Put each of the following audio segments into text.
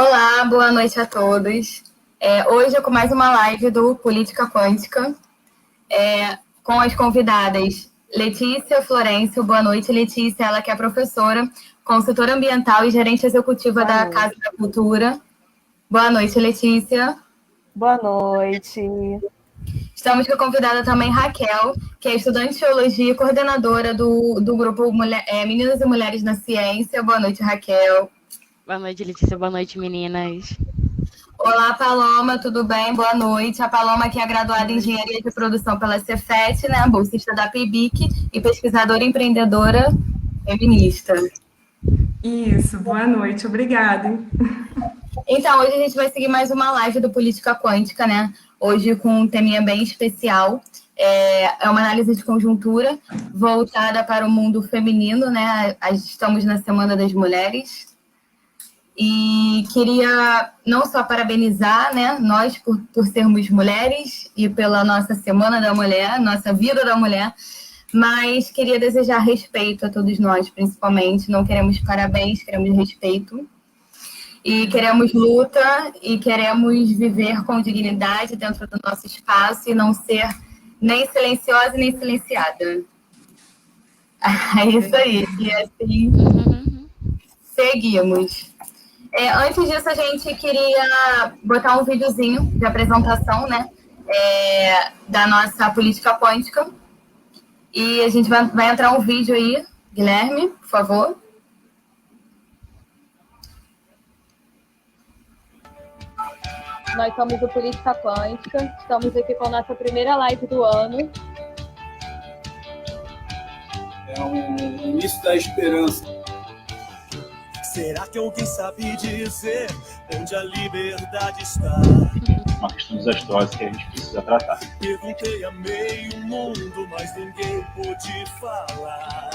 Olá, boa noite a todos. Hoje é com mais uma live do Política Quântica, com as convidadas Letícia Florencio. Boa noite, Letícia. Ela que é professora, consultora ambiental e gerente executiva da Casa da Cultura. Boa noite, Letícia. Boa noite. Estamos com a convidada também Raquel, que é estudante de Teologia e coordenadora do grupo Meninas e Mulheres na Ciência. Boa noite, Raquel. Boa noite, Letícia. Boa noite, meninas. Olá, Paloma, tudo bem? Boa noite. A Paloma que é graduada em Engenharia de Produção pela Cefet, né? Bolsista da PIBIC e pesquisadora e empreendedora feminista. Isso, boa noite, obrigada. Então, hoje a gente vai seguir mais uma live do Política Quântica, né? Hoje com um teminha bem especial. É uma análise de conjuntura voltada para o mundo feminino, né? Estamos na Semana das Mulheres. E queria não só parabenizar, né, nós por sermos mulheres e pela nossa Semana da Mulher, nossa Vida da Mulher, mas queria desejar respeito a todos nós, principalmente. Não queremos parabéns, queremos respeito. E queremos luta e queremos viver com dignidade dentro do nosso espaço e não ser nem silenciosa nem silenciada. É isso aí. E assim, seguimos. Antes disso, a gente queria botar um videozinho de apresentação, né, da nossa política quântica. E a gente vai entrar um vídeo aí. Guilherme, por favor. Nós somos do Política Quântica, estamos aqui com a nossa primeira live do ano. É o início da esperança. Será que alguém sabe dizer onde a liberdade está? Uma questão desastrosa que a gente precisa tratar. Perguntei a meio mundo, mas ninguém pôde falar.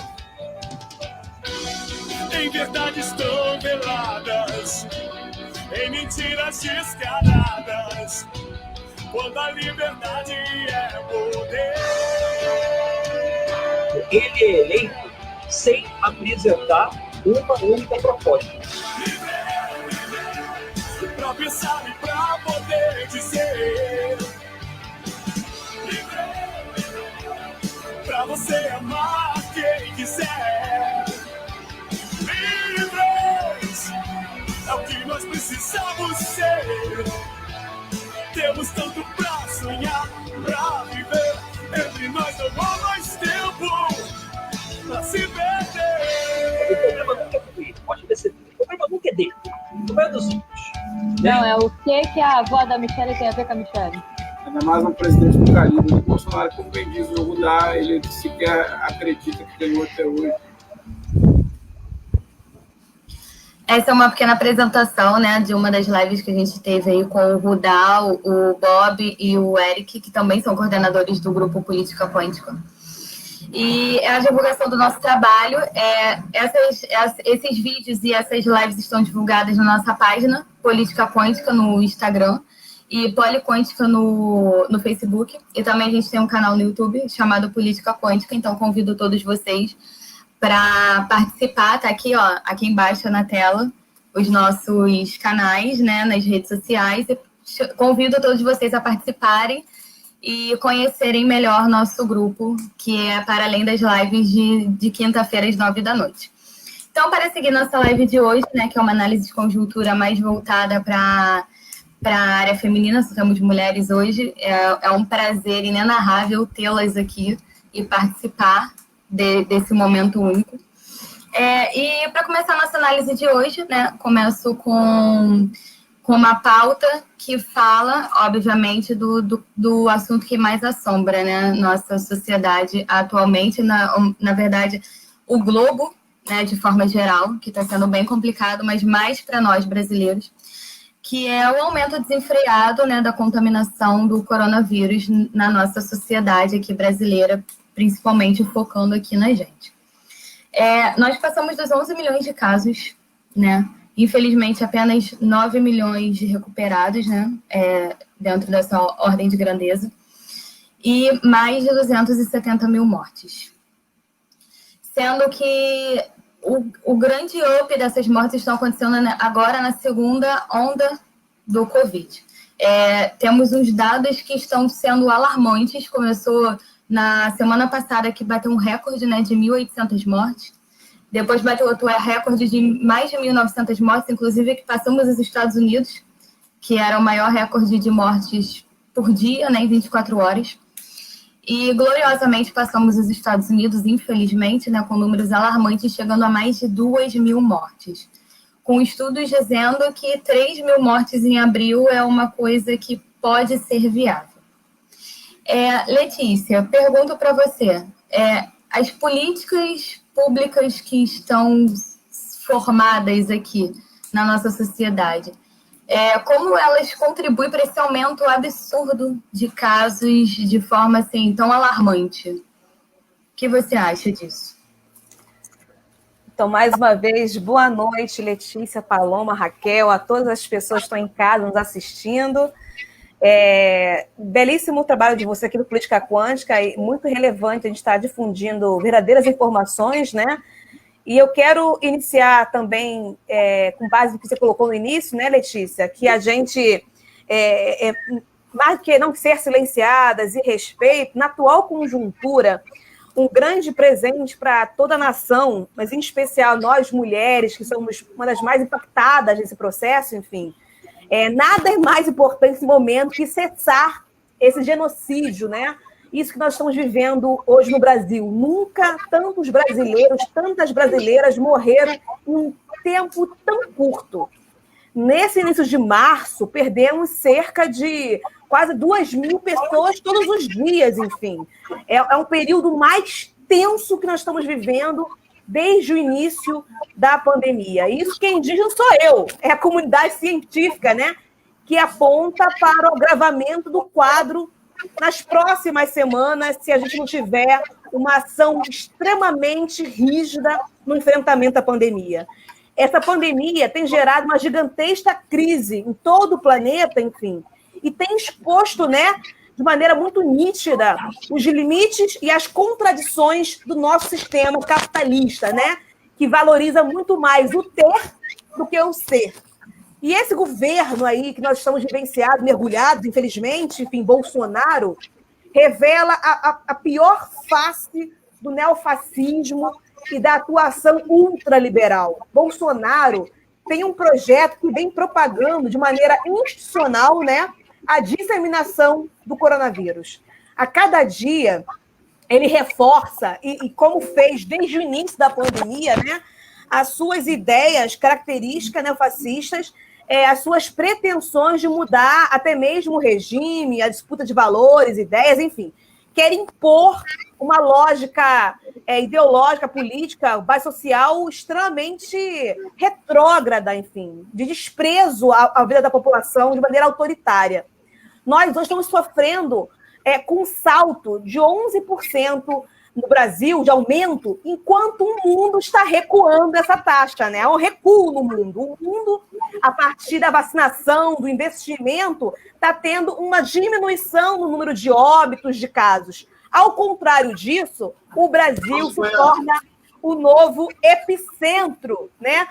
Em verdades tão veladas, em mentiras descaradas, quando a liberdade é poder. Ele é eleito sem apresentar uma única proposta. Pra pensar e pra poder dizer. Pra você amar quem quiser. Livres é o que nós precisamos ser. Temos tanto pra sonhar, pra viver. Entre nós não há mais tempo pra se perder. O problema nunca é político, pode perceber. O problema nunca é dele. O problema é dos outros. Não, é o que a avó da Michelle tem a ver com a Michelle? Ainda mais um presidente do calibre do Bolsonaro, como bem diz o Rudá, ele sequer acredita que ganhou até hoje. Essa é uma pequena apresentação, né, de uma das lives que a gente teve aí com o Rudá, o Bob e o Eric, que também são coordenadores do grupo Política Quântica. E é a divulgação do nosso trabalho. Esses vídeos e essas lives estão divulgadas na nossa página, Política Quântica, no Instagram, e Poliquântica no Facebook. E também a gente tem um canal no YouTube chamado Política Quântica, então convido todos vocês para participar. Tá aqui, ó, aqui embaixo na tela, os nossos canais, né, nas redes sociais. E convido todos vocês a participarem e conhecerem melhor nosso grupo, que é para além das lives de quinta-feira às 9 da noite. Então, para seguir nossa live de hoje, né, que é uma análise de conjuntura mais voltada para a área feminina, somos mulheres hoje, é um prazer inenarrável tê-las aqui e participar desse momento único. E para começar a nossa análise de hoje, né, começo com uma pauta que fala, obviamente, do assunto que mais assombra, né, nossa sociedade atualmente, na verdade, o globo, né, de forma geral, que está sendo bem complicado, mas mais para nós brasileiros, que é o aumento desenfreado, né, da contaminação do coronavírus na nossa sociedade aqui brasileira, principalmente focando aqui na gente. Nós passamos dos 11 milhões de casos, né? Infelizmente, apenas 9 milhões de recuperados, né? Dentro dessa ordem de grandeza. E mais de 270 mil mortes. Sendo que o grande up dessas mortes estão acontecendo agora na segunda onda do Covid. Temos uns dados que estão sendo alarmantes. Começou na semana passada, que bateu um recorde, né, de 1.800 mortes. Depois bateu outro recorde de mais de 1.900 mortes, inclusive que passamos os Estados Unidos, que era o maior recorde de mortes por dia, né, em 24 horas. E gloriosamente passamos os Estados Unidos, infelizmente, né, com números alarmantes, chegando a mais de 2.000 mortes. Com estudos dizendo que 3.000 mortes em abril é uma coisa que pode ser viável. Letícia, pergunto para você, as políticas públicas que estão formadas aqui na nossa sociedade, como elas contribuem para esse aumento absurdo de casos de forma assim, tão alarmante? O que você acha disso? Então, mais uma vez, boa noite, Letícia, Paloma, Raquel, a todas as pessoas que estão em casa nos assistindo. Belíssimo trabalho de você aqui no Política Quântica, e muito relevante a gente estar difundindo verdadeiras informações, né? E eu quero iniciar também, com base no que você colocou no início, né, Letícia, que a gente, mais que não ser silenciadas e respeito, na atual conjuntura, um grande presente para toda a nação, mas em especial nós mulheres, que somos uma das mais impactadas nesse processo, enfim, nada é mais importante nesse momento que cessar esse genocídio, né? Isso que nós estamos vivendo hoje no Brasil. Nunca tantos brasileiros, tantas brasileiras morreram em um tempo tão curto. Nesse início de março, perdemos cerca de quase 2.000 pessoas todos os dias, enfim. É um período mais tenso que nós estamos vivendo desde o início da pandemia. Isso quem diz não sou eu, é a comunidade científica, né, que aponta para o agravamento do quadro nas próximas semanas, se a gente não tiver uma ação extremamente rígida no enfrentamento à pandemia. Essa pandemia tem gerado uma gigantesca crise em todo o planeta, enfim, e tem exposto, né, de maneira muito nítida os limites e as contradições do nosso sistema capitalista, né, que valoriza muito mais o ter do que o ser. E esse governo aí que nós estamos vivenciados, mergulhados, infelizmente, enfim, Bolsonaro, revela a pior face do neofascismo e da atuação ultraliberal. Bolsonaro tem um projeto que vem propagando de maneira institucional, né, a disseminação do coronavírus. A cada dia, ele reforça, e como fez desde o início da pandemia, né, as suas ideias características neofascistas, as suas pretensões de mudar até mesmo o regime, a disputa de valores, ideias, enfim. Quer impor uma lógica ideológica, política, base social extremamente retrógrada, enfim, de desprezo à vida da população de maneira autoritária. Nós hoje estamos sofrendo com um salto de 11% no Brasil, de aumento, enquanto o mundo está recuando essa taxa, né? É um recuo no mundo. O mundo, a partir da vacinação, do investimento, está tendo uma diminuição no número de óbitos, de casos. Ao contrário disso, o Brasil se torna o novo epicentro, né,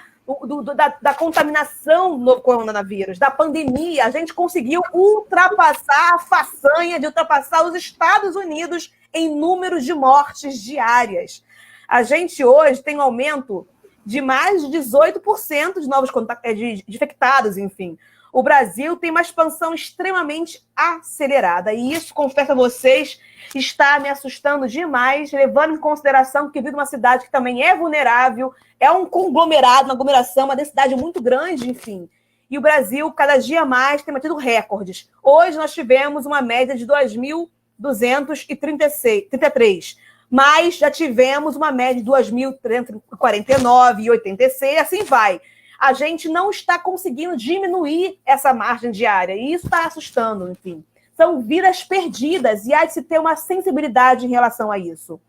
da contaminação do novo coronavírus, da pandemia. A gente conseguiu ultrapassar a façanha de ultrapassar os Estados Unidos em números de mortes diárias. A gente hoje tem um aumento de mais de 18% de novos de infectados, enfim. O Brasil tem uma expansão extremamente acelerada. E isso, confesso a vocês, está me assustando demais, levando em consideração que vivo numa cidade que também é vulnerável, é um conglomerado, uma aglomeração, uma densidade muito grande, enfim. E o Brasil, cada dia mais, tem batido recordes. Hoje nós tivemos uma média de 2.233, mas já tivemos uma média de 2.349 e 86, assim vai. A gente não está conseguindo diminuir essa margem diária, e isso está assustando, enfim. São vidas perdidas, e há de se ter uma sensibilidade em relação a isso.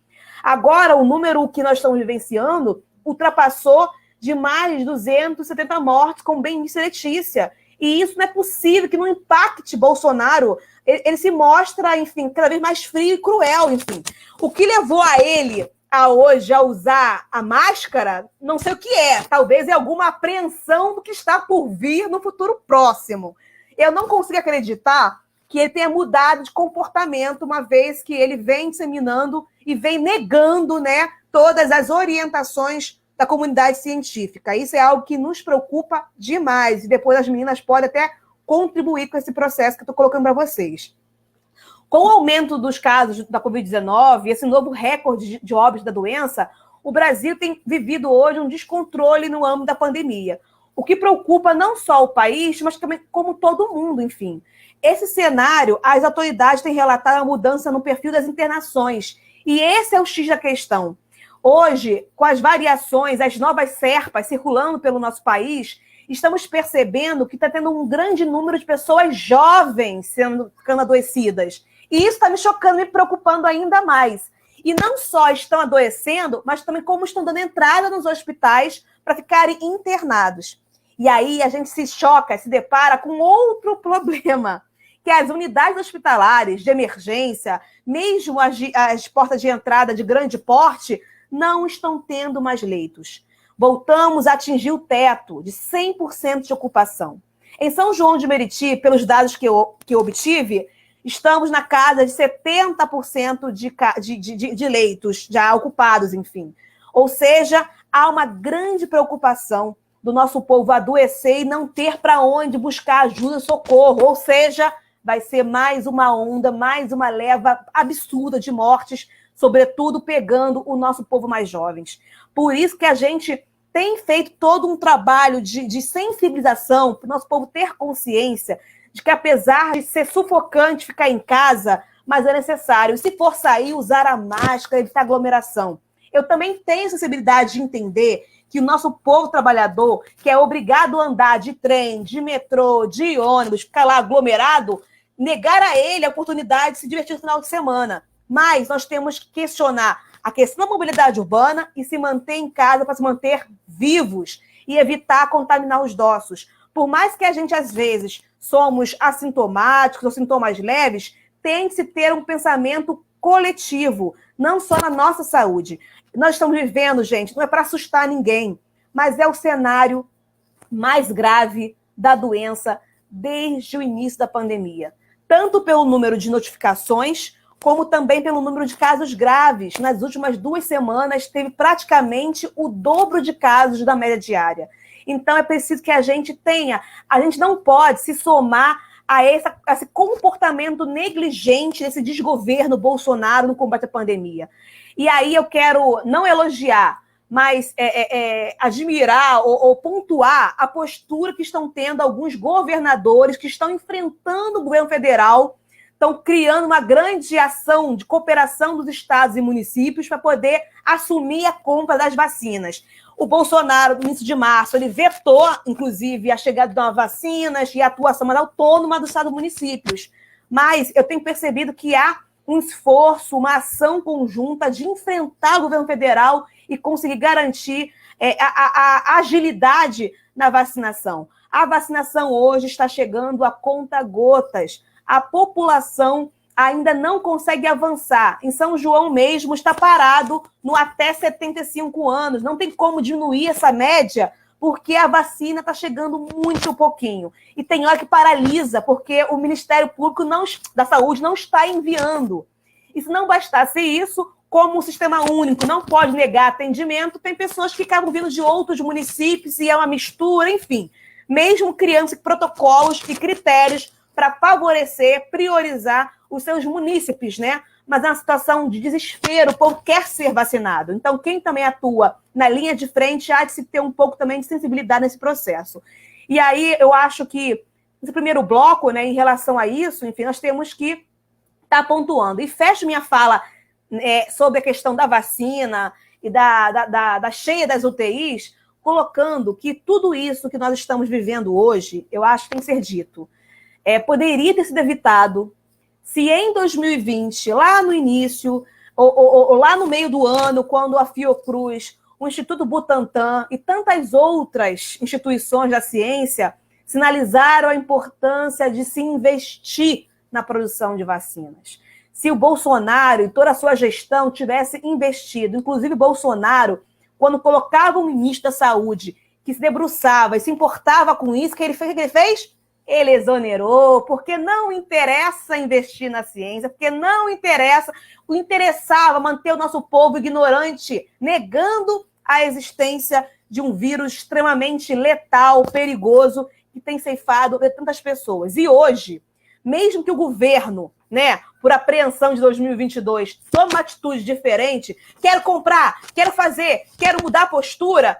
Agora, o número que nós estamos vivenciando ultrapassou de mais de 270 mortes, como bem disse Letícia, e isso não é possível que não impacte Bolsonaro. Ele se mostra, enfim, cada vez mais frio e cruel, enfim. O que levou a ele hoje a usar a máscara, não sei o que é. Talvez é alguma apreensão do que está por vir no futuro próximo. Eu não consigo acreditar que ele tenha mudado de comportamento, uma vez que ele vem disseminando e vem negando, né, todas as orientações da comunidade científica. Isso é algo que nos preocupa demais. E depois as meninas podem até contribuir com esse processo que eu estou colocando para vocês. Com o aumento dos casos da Covid-19, esse novo recorde de óbitos da doença, o Brasil tem vivido hoje um descontrole no âmbito da pandemia, o que preocupa não só o país, mas também como todo mundo, enfim. Esse cenário, as autoridades têm relatado a mudança no perfil das internações, e esse é o X da questão. Hoje, com as variações, as novas cepas circulando pelo nosso país, estamos percebendo que está tendo um grande número de pessoas jovens ficando adoecidas. E isso está me chocando, me preocupando ainda mais. E não só estão adoecendo, mas também como estão dando entrada nos hospitais para ficarem internados. E aí a gente se choca, se depara com outro problema, que as unidades hospitalares de emergência, mesmo as portas de entrada de grande porte, não estão tendo mais leitos. Voltamos a atingir o teto de 100% de ocupação. Em São João de Meriti, pelos dados que eu obtive, estamos na casa de 70% de leitos já ocupados, enfim. Ou seja, há uma grande preocupação do nosso povo adoecer e não ter para onde buscar ajuda, socorro. Ou seja, vai ser mais uma onda, mais uma leva absurda de mortes, sobretudo pegando o nosso povo mais jovens. Por isso que a gente tem feito todo um trabalho de sensibilização para o nosso povo ter consciência de que, apesar de ser sufocante ficar em casa, mas é necessário, se for sair, usar a máscara, evitar aglomeração. Eu também tenho sensibilidade de entender que o nosso povo trabalhador, que é obrigado a andar de trem, de metrô, de ônibus, ficar lá aglomerado, negar a ele a oportunidade de se divertir no final de semana. Mas nós temos que questionar a questão da mobilidade urbana e se manter em casa para se manter vivos e evitar contaminar os nossos. Por mais que a gente, às vezes, somos assintomáticos ou sintomas leves, tem que se ter um pensamento coletivo, não só na nossa saúde. Nós estamos vivendo, gente, não é para assustar ninguém, mas é o cenário mais grave da doença desde o início da pandemia. Tanto pelo número de notificações, como também pelo número de casos graves. Nas últimas 2 semanas, teve praticamente o dobro de casos da média diária. Então, é preciso que a gente não pode se somar a esse comportamento negligente desse desgoverno Bolsonaro no combate à pandemia. E aí eu quero não elogiar, mas admirar ou pontuar a postura que estão tendo alguns governadores que estão enfrentando o governo federal, estão criando uma grande ação de cooperação dos estados e municípios para poder assumir a compra das vacinas. O Bolsonaro, no início de março, ele vetou, inclusive, a chegada de novas vacinas e a atuação mais autônoma dos estados e municípios. Mas eu tenho percebido que há um esforço, uma ação conjunta de enfrentar o governo federal e conseguir garantir a agilidade na vacinação. A vacinação hoje está chegando a conta-gotas. A população ainda não consegue avançar. Em São João mesmo está parado no até 75 anos. Não tem como diminuir essa média, porque a vacina está chegando muito pouquinho. E tem hora que paralisa, porque o Ministério Público da Saúde não está enviando. E se não bastasse isso, como o Sistema Único não pode negar atendimento, tem pessoas que acabam vindo de outros municípios e é uma mistura, enfim. Mesmo criando protocolos e critérios para favorecer, priorizar os seus munícipes, né? Mas é uma situação de desespero, o povo quer ser vacinado. Então, quem também atua na linha de frente há de se ter um pouco também de sensibilidade nesse processo. E aí, eu acho que, nesse primeiro bloco, né, em relação a isso, enfim, nós temos que estar pontuando. E fecho minha fala sobre a questão da vacina e da cheia das UTIs, colocando que tudo isso que nós estamos vivendo hoje, eu acho que tem que ser dito. Poderia ter sido evitado se em 2020, lá no início, ou lá no meio do ano, quando a Fiocruz, o Instituto Butantan e tantas outras instituições da ciência sinalizaram a importância de se investir na produção de vacinas. se o Bolsonaro e toda a sua gestão tivesse investido, inclusive Bolsonaro, quando colocava um ministro da Saúde que se debruçava e se importava com isso, o que ele fez? Ele exonerou, porque não interessa investir na ciência, porque não interessava manter o nosso povo ignorante, negando a existência de um vírus extremamente letal, perigoso, que tem ceifado tantas pessoas. E hoje, mesmo que o governo, né, por apreensão de 2022, tome uma atitude diferente, quero comprar, quero fazer, quero mudar a postura,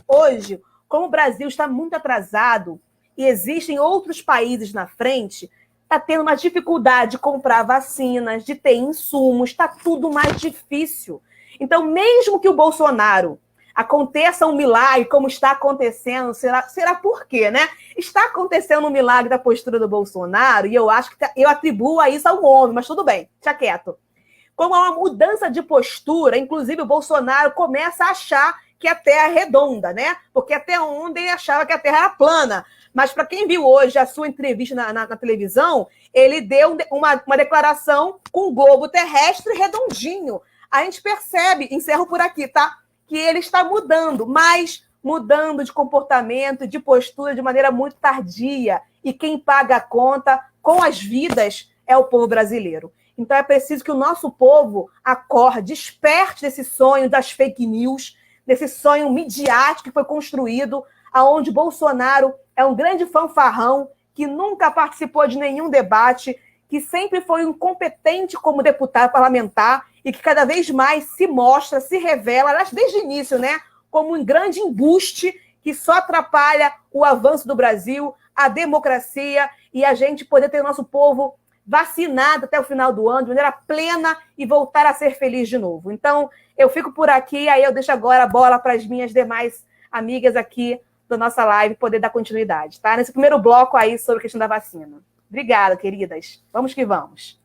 hoje, como o Brasil está muito atrasado e existem outros países na frente, está tendo uma dificuldade de comprar vacinas, de ter insumos, está tudo mais difícil. Então, mesmo que o Bolsonaro aconteça um milagre, como está acontecendo, será por quê, né? Está acontecendo um milagre da postura do Bolsonaro, e eu acho que eu atribuo a isso ao homem, mas tudo bem, deixa quieto. Como há uma mudança de postura, inclusive o Bolsonaro começa a achar que a Terra é redonda, né? Porque até ontem ele achava que a Terra era plana. Mas para quem viu hoje a sua entrevista na televisão, ele deu uma declaração com o globo terrestre redondinho. A gente percebe, encerro por aqui, tá? Que ele está mudando, mas mudando de comportamento, de postura de maneira muito tardia. E quem paga a conta com as vidas é o povo brasileiro. Então é preciso que o nosso povo acorde, desperte desse sonho das fake news, desse sonho midiático que foi construído, aonde Bolsonaro é um grande fanfarrão, que nunca participou de nenhum debate, que sempre foi incompetente como deputado parlamentar e que cada vez mais se mostra, se revela, aliás, desde o início, né, como um grande embuste que só atrapalha o avanço do Brasil, a democracia e a gente poder ter o nosso povo vacinado até o final do ano, de maneira plena e voltar a ser feliz de novo. Então, eu fico por aqui, aí eu deixo agora a bola para as minhas demais amigas aqui da nossa live poder dar continuidade, tá? Nesse primeiro bloco aí sobre a questão da vacina. Obrigada, queridas. Vamos que vamos.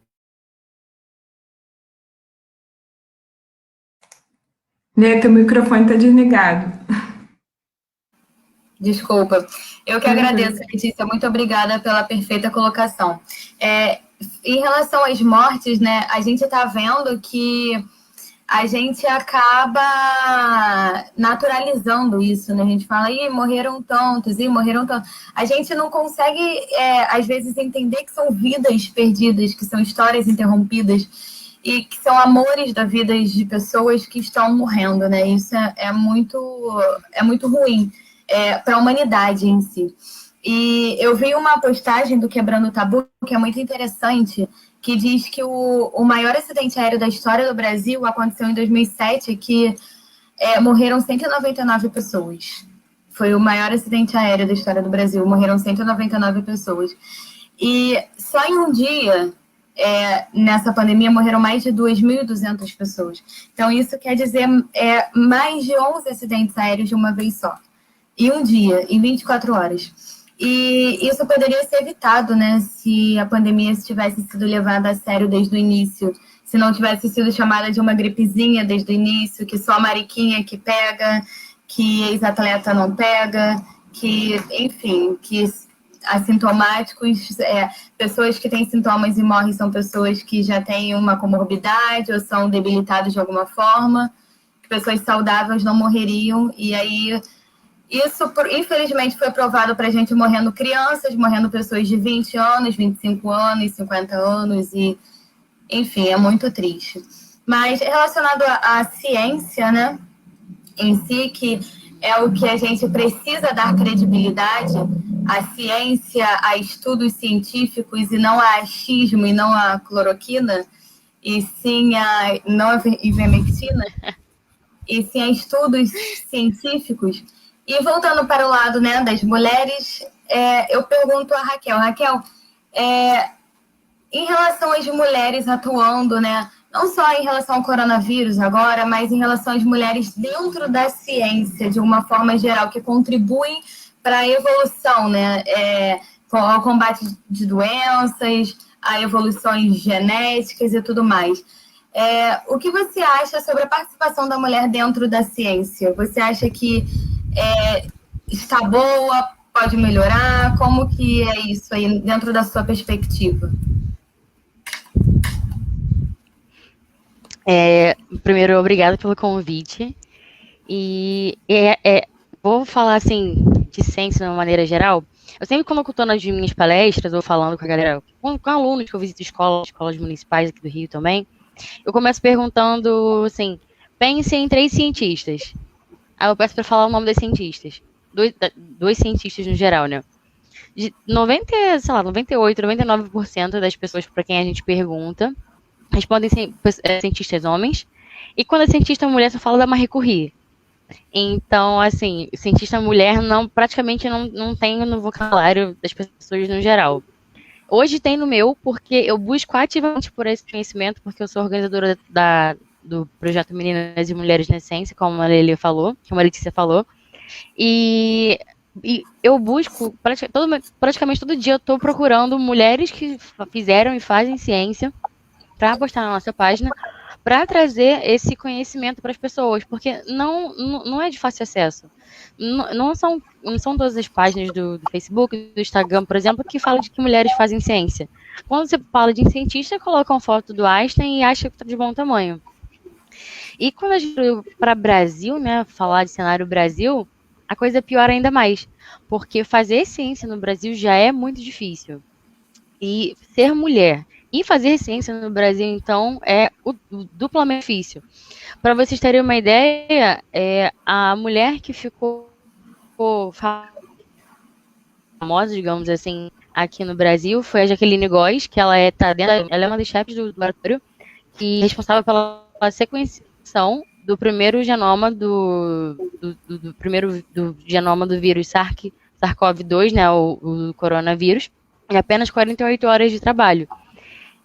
Lê, teu microfone está desligado. Desculpa. Eu que agradeço, Letícia. Muito obrigada pela perfeita colocação. Em relação às mortes, né, a gente está vendo que a gente acaba naturalizando isso, né? A gente fala, morreram tantos, morreram tantos. A gente não consegue, às vezes, entender que são vidas perdidas, que são histórias interrompidas e que são amores da vida de pessoas que estão morrendo, né? Isso é muito ruim para a humanidade em si. E eu vi uma postagem do Quebrando o Tabu, que é muito interessante, que diz que o maior acidente aéreo da história do Brasil aconteceu em 2007, que morreram 199 pessoas. Foi o maior acidente aéreo da história do Brasil, morreram 199 pessoas. E só em um dia, nessa pandemia, morreram mais de 2.200 pessoas. Então, isso quer dizer mais de 11 acidentes aéreos de uma vez só. Em um dia, em 24 horas. E isso poderia ser evitado, né, se a pandemia tivesse sido levada a sério desde o início, se não tivesse sido chamada de uma gripezinha desde o início, que só a mariquinha que pega, que ex-atleta não pega, que, enfim, que assintomáticos, pessoas que têm sintomas e morrem são pessoas que já têm uma comorbidade ou são debilitadas de alguma forma, que pessoas saudáveis não morreriam, e aí... Isso, infelizmente, foi provado para a gente morrendo crianças, morrendo pessoas de 20 anos, 25 anos, 50 anos, e, enfim, é muito triste. Mas relacionado à ciência, né, em si, que é o que a gente precisa dar credibilidade, a ciência, a estudos científicos, e não a achismo, e não a cloroquina, e sim não a ivermectina, e sim a estudos científicos. E voltando para o lado, né, das mulheres, eu pergunto a Raquel. Raquel, em relação às mulheres atuando, né, não só em relação ao coronavírus agora, mas em relação às mulheres dentro da ciência, de uma forma geral, que contribuem para a evolução, né, ao combate de doenças, a evoluções genéticas e tudo mais. O que você acha sobre a participação da mulher dentro da ciência? Você acha que está boa, pode melhorar? Como que é isso aí dentro da sua perspectiva? Primeiro, obrigada pelo convite. E vou falar assim de ciência de uma maneira geral. Eu sempre, quando eu estou nas minhas palestras ou falando com a galera, com alunos que eu visito escolas municipais aqui do Rio também, eu começo perguntando assim: pense em 3 cientistas. Aí eu peço para falar o nome dos cientistas. Dois cientistas no geral, né? De 98, 99% das pessoas para quem a gente pergunta respondem cientistas homens. E quando é cientista mulher, só fala da Marie Curie. Então, assim, cientista mulher praticamente não tem no vocabulário das pessoas no geral. Hoje tem no meu, porque eu busco ativamente por esse conhecimento, porque eu sou organizadora do projeto Meninas e Mulheres na Ciência, como a Letícia falou. E eu busco, praticamente todo dia eu estou procurando mulheres que fizeram e fazem ciência para postar na nossa página, para trazer esse conhecimento para as pessoas, porque não é de fácil acesso. Não são todas as páginas do Facebook, do Instagram, por exemplo, que falam de que mulheres fazem ciência. Quando você fala de cientista, coloca uma foto do Einstein e acha que está de bom tamanho. E quando a gente veio para Brasil, né, falar de cenário Brasil, a coisa piora ainda mais, porque fazer ciência no Brasil já é muito difícil. E ser mulher e fazer ciência no Brasil, então, é o duplamente difícil. Para vocês terem uma ideia, a mulher que ficou famosa, digamos assim, aqui no Brasil foi a Jaqueline Góes, que ela é uma das chefes do laboratório, que é responsável pela sequenciação do primeiro genoma do genoma do vírus SARS-CoV-2, né, o coronavírus, em apenas 48 horas de trabalho.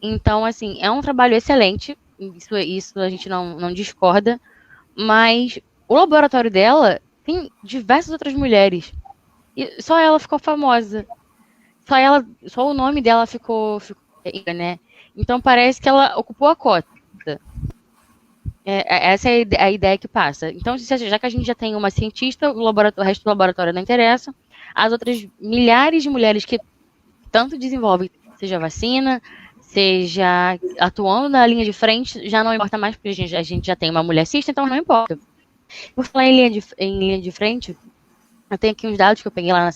Então, assim, é um trabalho excelente, isso a gente não discorda, mas o laboratório dela tem diversas outras mulheres, e só ela ficou famosa, só o nome dela ficou, né? Então parece que ela ocupou a cota. Essa é a ideia que passa. Então, já que a gente já tem uma cientista, o resto do laboratório não interessa, as outras milhares de mulheres que tanto desenvolvem, seja vacina, seja atuando na linha de frente, já não importa mais, porque a gente já tem uma mulher cis, então não importa. Por falar em linha de frente, eu tenho aqui uns dados que eu peguei lá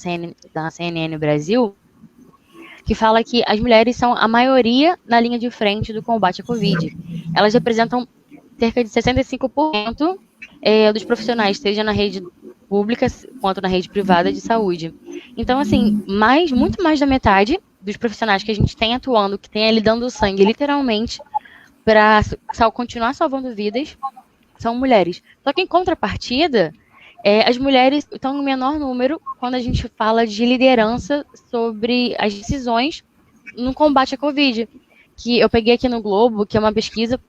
na CNN Brasil, que fala que as mulheres são a maioria na linha de frente do combate à Covid. Elas representam cerca de 65% dos profissionais, seja na rede pública quanto na rede privada de saúde. Então, assim, muito mais da metade dos profissionais que a gente tem atuando, que tem ali dando sangue, literalmente, para continuar salvando vidas, são mulheres. Só que, em contrapartida, as mulheres estão no menor número quando a gente fala de liderança sobre as decisões no combate à Covid, que eu peguei aqui no Globo, que é uma pesquisa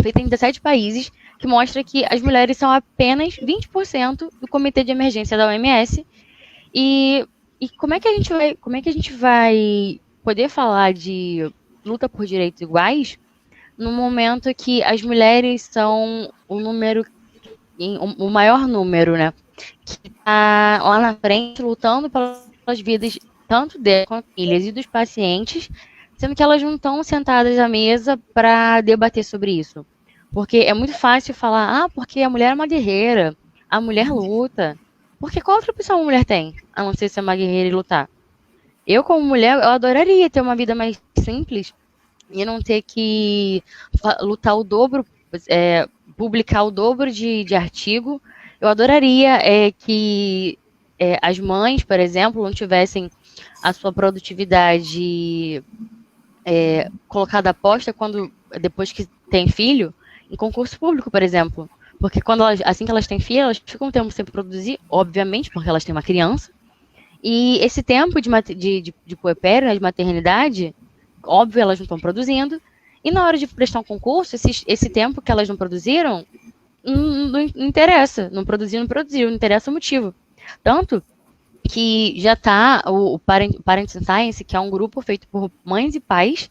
feita em 17 países, que mostra que as mulheres são apenas 20% do comitê de emergência da OMS. E como é que a gente vai poder falar de luta por direitos iguais no momento que as mulheres são o maior número, né, que está lá na frente lutando pelas vidas tanto das famílias e dos pacientes, sendo que elas não estão sentadas à mesa para debater sobre isso. Porque é muito fácil falar, porque a mulher é uma guerreira, a mulher luta. Porque qual outra opção a mulher tem, a não ser ser uma guerreira e lutar? Eu, como mulher, eu adoraria ter uma vida mais simples e não ter que lutar o dobro, publicar o dobro de artigo. Eu adoraria que as mães, por exemplo, não tivessem a sua produtividade colocada à posta depois que tem filho, em concurso público, por exemplo. Porque assim que elas têm filho, elas ficam um tempo sem produzir, obviamente, porque elas têm uma criança. E esse tempo de puerpério, né, de maternidade, óbvio, elas não estão produzindo. E na hora de prestar um concurso, esse tempo que elas não produziram, não interessa. Não produziu, não interessa o motivo. Tanto que já está o Parents in Science, que é um grupo feito por mães e pais,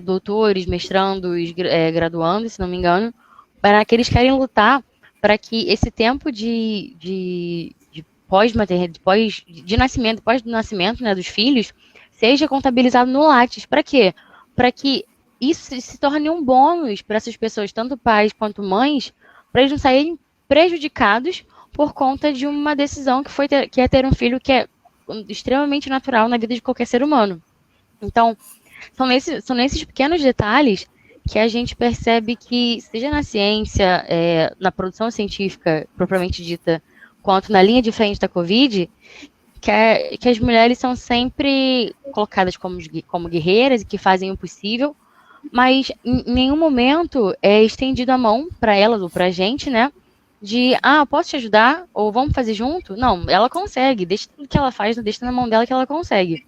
doutores, mestrandos, graduandos, se não me engano, para que eles querem lutar para que esse tempo de pós-nascimento, né, dos filhos, seja contabilizado no Lattes. Para quê? Para que isso se torne um bônus para essas pessoas, tanto pais quanto mães, para eles não saírem prejudicados por conta de uma decisão que é ter um filho, que é extremamente natural na vida de qualquer ser humano. Então, são nesses pequenos detalhes que a gente percebe que, seja na ciência, na produção científica propriamente dita, quanto na linha de frente da Covid, que as mulheres são sempre colocadas como guerreiras e que fazem o possível, mas em nenhum momento é estendido a mão para elas ou para a gente, né? De, posso te ajudar? Ou vamos fazer junto? Não, ela consegue, deixa tudo que ela faz, deixa na mão dela que ela consegue.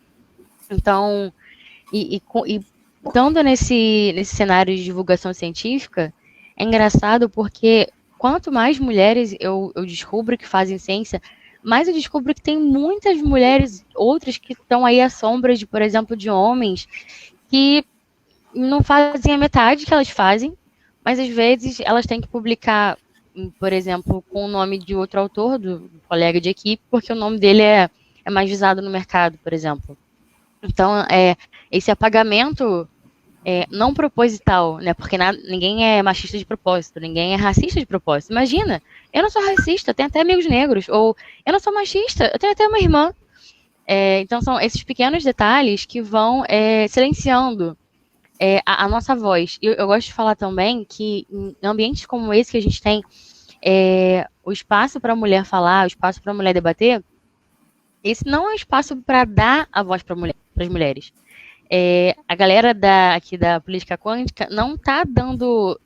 Então, e estando nesse cenário de divulgação científica, é engraçado porque quanto mais mulheres eu descubro que fazem ciência, mais eu descubro que tem muitas mulheres, outras que estão aí à sombra de, por exemplo, de homens, que não fazem a metade que elas fazem, mas às vezes elas têm que publicar, por exemplo, com o nome de outro autor, do colega de equipe, porque o nome dele é mais visado no mercado, por exemplo. Então, esse apagamento não proposital, né? Porque ninguém é machista de propósito, ninguém é racista de propósito. Imagina, eu não sou racista, eu tenho até amigos negros, ou eu não sou machista, eu tenho até uma irmã. Então, são esses pequenos detalhes que vão silenciando a nossa voz. Eu gosto de falar também que em ambientes como esse que a gente tem, o espaço para a mulher falar, o espaço para a mulher debater, esse não é um espaço para dar a voz para as mulheres. A galera aqui da política quântica não está dando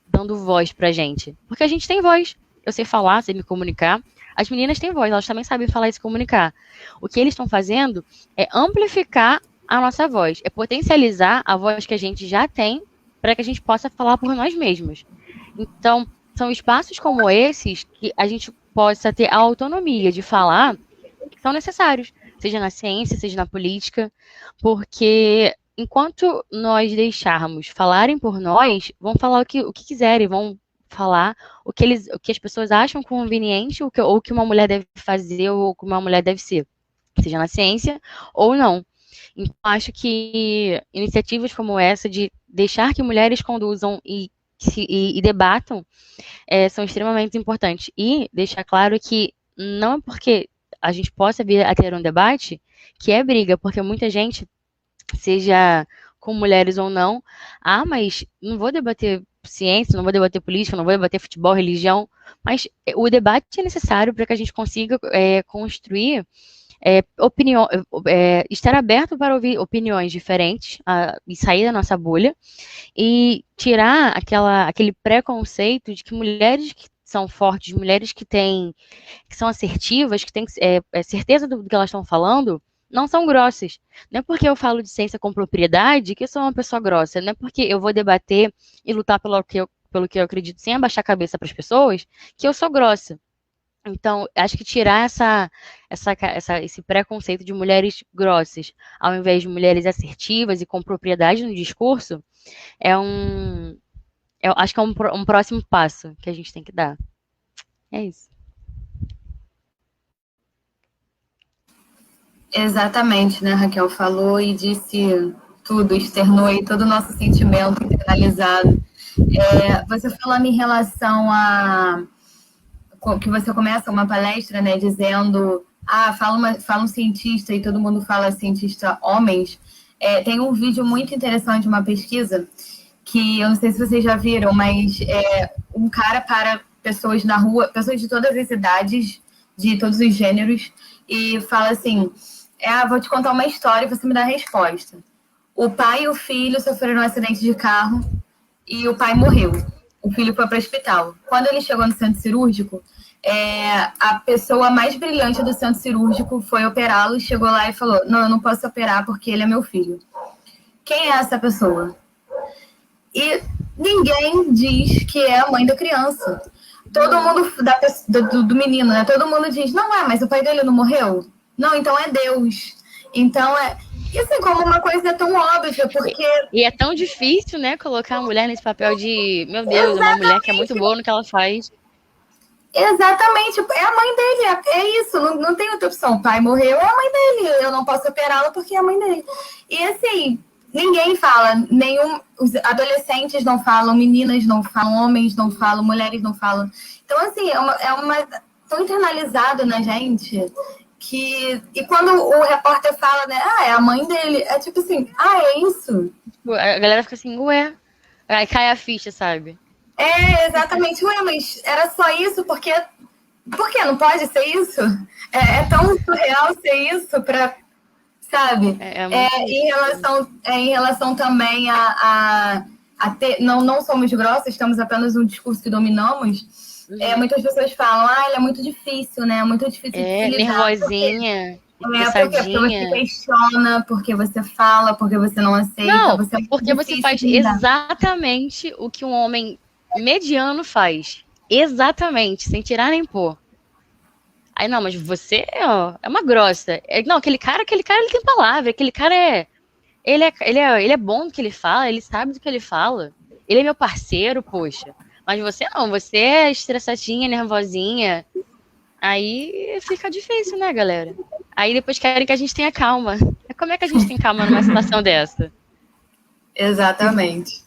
voz pra gente, porque a gente tem voz. Eu sei falar, sei me comunicar. As meninas têm voz, elas também sabem falar e se comunicar. O que eles estão fazendo é amplificar a nossa voz, é potencializar a voz que a gente já tem para que a gente possa falar por nós mesmos. Então, são espaços como esses que a gente possa ter a autonomia de falar que são necessários, seja na ciência, seja na política, porque enquanto nós deixarmos falarem por nós, vão falar o que quiserem, vão falar o que as pessoas acham conveniente, ou que uma mulher deve fazer, ou que uma mulher deve ser, seja na ciência ou não. Então, acho que iniciativas como essa, de deixar que mulheres conduzam e debatam, são extremamente importantes. E deixar claro que não é porque a gente possa vir a ter um debate que é briga, porque muita gente, seja com mulheres ou não, mas não vou debater ciência, não vou debater política, não vou debater futebol, religião, mas o debate é necessário para que a gente consiga construir opinião, estar aberto para ouvir opiniões diferentes e sair da nossa bolha e tirar aquele preconceito de que mulheres que são fortes, mulheres que são assertivas, que têm certeza do que elas estão falando, não são grossas. Não é porque eu falo de ciência com propriedade que eu sou uma pessoa grossa. Não é porque eu vou debater e lutar pelo que eu acredito sem abaixar a cabeça para as pessoas que eu sou grossa. Então, acho que tirar esse preconceito de mulheres grossas, ao invés de mulheres assertivas e com propriedade no discurso, acho que é um próximo passo que a gente tem que dar. É isso. Exatamente, né? Raquel falou e disse tudo, externou aí todo o nosso sentimento internalizado. Você falando em relação a que você começa uma palestra, né, dizendo, fala um cientista e todo mundo fala cientista homens. Tem um vídeo muito interessante, uma pesquisa, que eu não sei se vocês já viram, mas um cara para pessoas na rua, pessoas de todas as idades, de todos os gêneros, e fala assim, vou te contar uma história e você me dá a resposta. O pai e o filho sofreram um acidente de carro e o pai morreu. O filho foi para o hospital. Quando ele chegou no centro cirúrgico, a pessoa mais brilhante do centro cirúrgico foi operá-lo, chegou lá e falou, não, eu não posso operar porque ele é meu filho. Quem é essa pessoa? E ninguém diz que é a mãe da criança. Todo mundo, do menino, né? Todo mundo diz, não, mas o pai dele não morreu? Não, então é Deus. Então isso é como uma coisa tão óbvia, porque... E é tão difícil, né, colocar a mulher nesse papel de, meu Deus, uma mulher que é muito boa no que ela faz. Exatamente, é a mãe dele, é isso, não tem outra opção. O pai morreu, é a mãe dele, eu não posso operá-la porque é a mãe dele. E assim, ninguém fala, os adolescentes não falam, meninas não falam, homens não falam, mulheres não falam. Então, assim, tão internalizado na gente que... E quando o repórter fala, né, é a mãe dele, é tipo assim, é isso? A galera fica assim, ué, aí cai a ficha, sabe? Exatamente, mas era só isso? Por quê? Não pode ser isso? É tão surreal ser isso para... Sabe? Em relação também a ter, não somos grossos, temos apenas um discurso que dominamos. Muitas pessoas falam, ele é muito difícil, né? É muito difícil de se lidar. Nervosinha, porque você questiona, porque você fala, porque você não aceita. Não, porque você faz exatamente o que um homem mediano faz. Exatamente, sem tirar nem pôr. Aí, não, mas você é uma grossa. Não, aquele cara ele tem palavra. Aquele cara ele é bom no que ele fala, ele sabe do que ele fala. Ele é meu parceiro, poxa. Mas você não, você é estressadinha, nervosinha. Aí fica difícil, né, galera? Aí depois querem que a gente tenha calma. Como é que a gente tem calma numa situação dessa? Exatamente.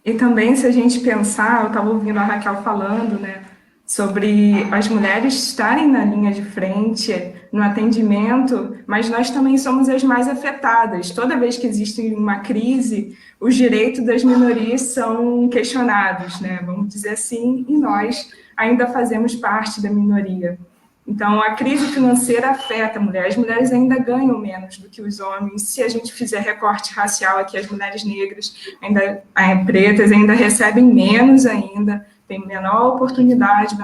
E também, se a gente pensar, eu estava ouvindo a Raquel falando, né, sobre as mulheres estarem na linha de frente, no atendimento, mas nós também somos as mais afetadas. Toda vez que existe uma crise, os direitos das minorias são questionados, né? Vamos dizer assim, e nós ainda fazemos parte da minoria. Então, a crise financeira afeta a mulher. As mulheres ainda ganham menos do que os homens. Se a gente fizer recorte racial aqui, as mulheres negras, pretas, ainda recebem menos ainda, tem menor oportunidade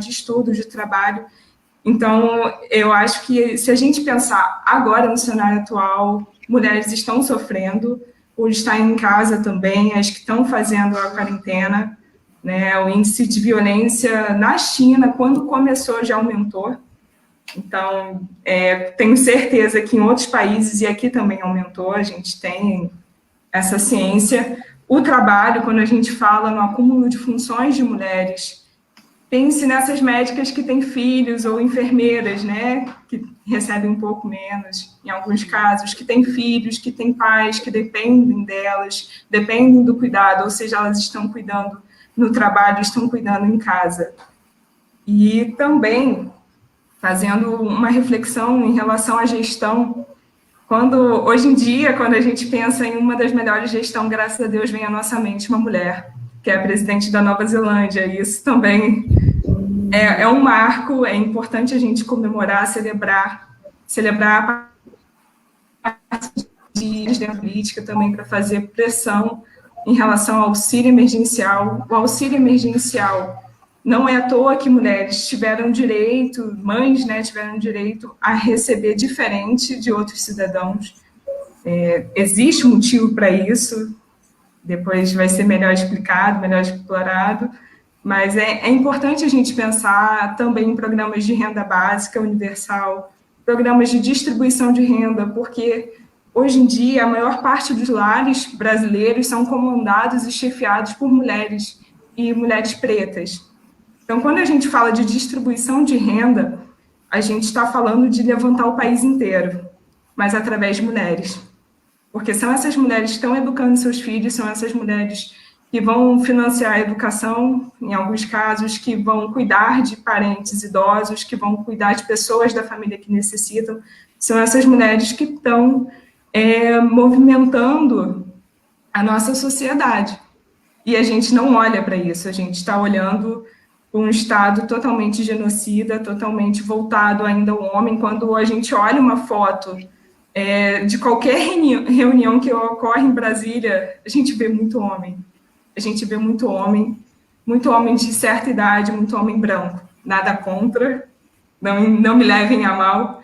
de estudo, de trabalho. Então, eu acho que se a gente pensar agora no cenário atual, mulheres estão sofrendo, por estar em casa também, as que estão fazendo a quarentena, né? O índice de violência na China, quando começou, já aumentou. Então, tenho certeza que em outros países, e aqui também aumentou, a gente tem essa ciência. O trabalho, quando a gente fala no acúmulo de funções de mulheres, pense nessas médicas que têm filhos ou enfermeiras, né, que recebem um pouco menos, em alguns casos, que têm filhos, que têm pais, que dependem delas, dependem do cuidado, ou seja, elas estão cuidando no trabalho, estão cuidando em casa. E também, fazendo uma reflexão em relação à gestão, hoje em dia, quando a gente pensa em uma das melhores gestões, graças a Deus, vem à nossa mente uma mulher, que é a presidente da Nova Zelândia. Isso também é um marco, é importante a gente comemorar, celebrar a parte da política também para fazer pressão em relação ao auxílio emergencial. O auxílio emergencial não é à toa que mulheres tiveram direito, mães, né, tiveram direito a receber diferente de outros cidadãos. Existe um motivo para isso, depois vai ser melhor explicado, melhor explorado, mas é importante a gente pensar também em programas de renda básica universal, programas de distribuição de renda, porque hoje em dia a maior parte dos lares brasileiros são comandados e chefiados por mulheres e mulheres pretas. Então, quando a gente fala de distribuição de renda, a gente está falando de levantar o país inteiro, mas através de mulheres. Porque são essas mulheres que estão educando seus filhos, são essas mulheres que vão financiar a educação, em alguns casos, que vão cuidar de parentes idosos, que vão cuidar de pessoas da família que necessitam. São essas mulheres que estão movimentando a nossa sociedade. E a gente não olha para isso, a gente está olhando um Estado totalmente genocida, totalmente voltado ainda ao homem. Quando a gente olha uma foto de qualquer reunião que ocorre em Brasília, a gente vê muito homem. A gente vê muito homem de certa idade, muito homem branco. Nada contra, não me levem a mal.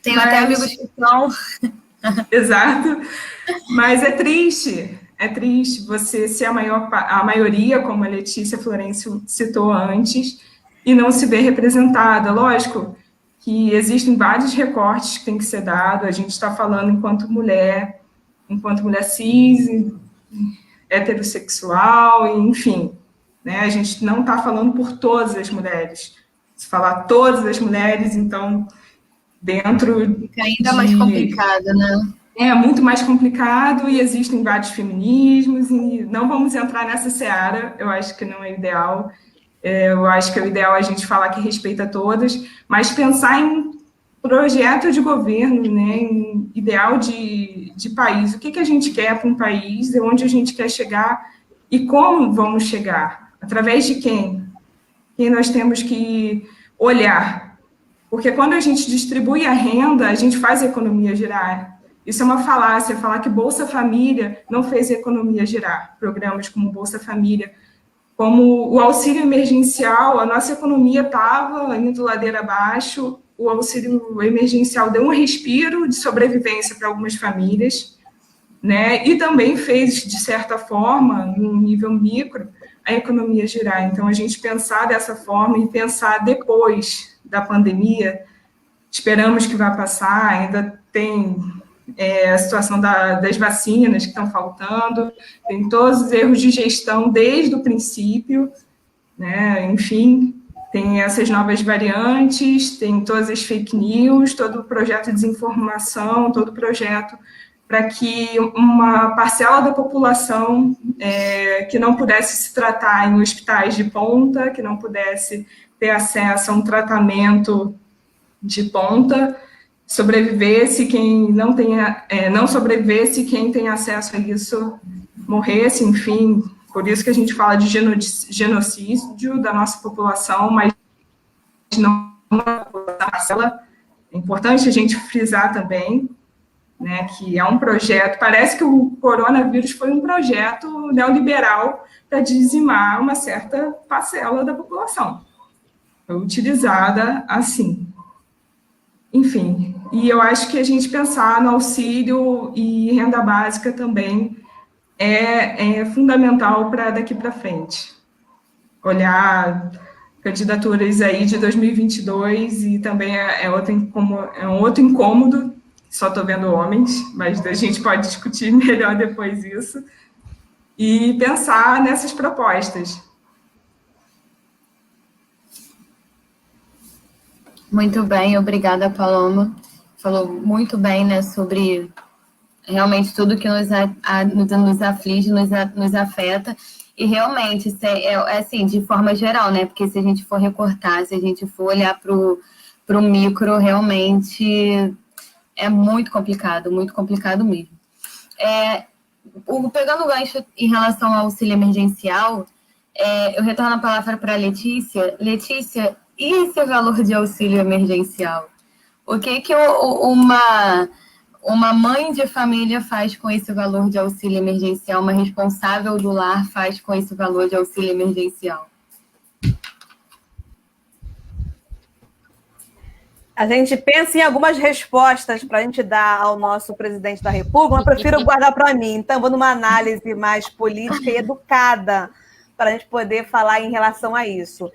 Tenho até amigos que são. Exato. Mas é triste você ser a maioria, como a Letícia Florencio citou antes, e não se ver representada. Lógico que existem vários recortes que têm que ser dados, a gente está falando enquanto mulher cis, heterossexual, enfim, né? A gente não está falando por todas as mulheres. Se falar todas as mulheres, então, dentro fica ainda mais complicado, né? É muito mais complicado e existem vários feminismos e não vamos entrar nessa seara, eu acho que não é ideal. Eu acho que é o ideal a gente falar que respeita todas, mas pensar em projeto de governo, né, em ideal de país, o que a gente quer para um país, de onde a gente quer chegar e como vamos chegar, através de quem? Quem nós temos que olhar, porque quando a gente distribui a renda, a gente faz a economia girar. Isso é uma falácia, falar que Bolsa Família não fez a economia girar. Programas como Bolsa Família, como o auxílio emergencial, a nossa economia estava indo ladeira abaixo, o auxílio emergencial deu um respiro de sobrevivência para algumas famílias, né? E também fez, de certa forma, no nível micro, a economia girar. Então, a gente pensar dessa forma e pensar depois da pandemia, esperamos que vai passar, ainda tem a situação das vacinas que estão faltando, tem todos os erros de gestão desde o princípio, né? Enfim, tem essas novas variantes, tem todas as fake news, todo o projeto de desinformação, todo o projeto para que uma parcela da população que não pudesse se tratar em hospitais de ponta, que não pudesse ter acesso a um tratamento de ponta, sobrevivesse, quem não tenha, não sobrevivesse, quem tem acesso a isso morresse, enfim, por isso que a gente fala de genocídio da nossa população, mas não da parcela. É importante a gente frisar também, né, que é um projeto, parece que o coronavírus foi um projeto neoliberal para dizimar uma certa parcela da população, foi utilizada assim. Enfim, e eu acho que a gente pensar no auxílio e renda básica também é fundamental para daqui para frente. Olhar candidaturas aí de 2022 e também é um outro incômodo, só estou vendo homens, mas a gente pode discutir melhor depois isso, e pensar nessas propostas. Muito bem, obrigada, Paloma. Falou muito bem, né, sobre realmente tudo que nos aflige, nos afeta. E realmente, assim, de forma geral, né? Porque se a gente for recortar, se a gente for olhar para o micro, realmente é muito complicado mesmo. Pegando o gancho em relação ao auxílio emergencial, eu retorno a palavra para a Letícia. Letícia, e esse valor de auxílio emergencial? O que uma mãe de família faz com esse valor de auxílio emergencial? Uma responsável do lar faz com esse valor de auxílio emergencial? A gente pensa em algumas respostas para a gente dar ao nosso presidente da República, mas eu prefiro guardar para mim. Então, vou numa análise mais política e educada para a gente poder falar em relação a isso.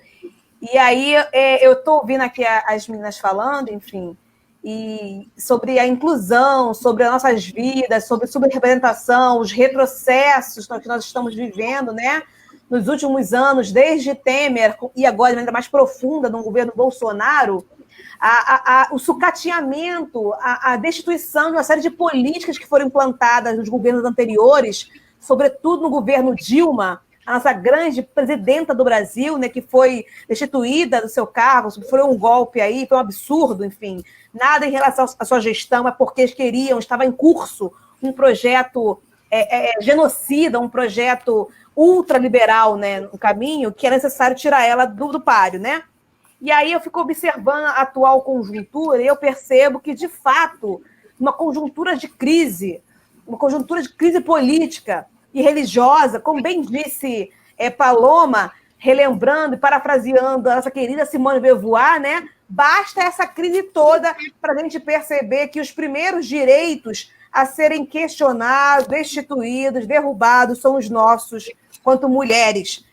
E aí, eu estou ouvindo aqui as meninas falando, enfim, e sobre a inclusão, sobre as nossas vidas, sobre subrepresentação, os retrocessos que nós estamos vivendo, né? Nos últimos anos, desde Temer e agora ainda mais profunda no governo Bolsonaro, o sucateamento, a destituição de uma série de políticas que foram implantadas nos governos anteriores, sobretudo no governo Dilma, a nossa grande presidenta do Brasil, né, que foi destituída do seu cargo, foi um golpe aí, foi um absurdo, enfim. Nada em relação à sua gestão, é porque eles estava em curso um projeto genocida, um projeto ultraliberal, né, no caminho, que é necessário tirar ela do páreo, né? E aí eu fico observando a atual conjuntura e eu percebo que, de fato, uma conjuntura de crise política e religiosa, como bem disse Paloma, relembrando e parafraseando a nossa querida Simone de Beauvoir, né? Basta essa crise toda para a gente perceber que os primeiros direitos a serem questionados, destituídos, derrubados são os nossos, quanto mulheres.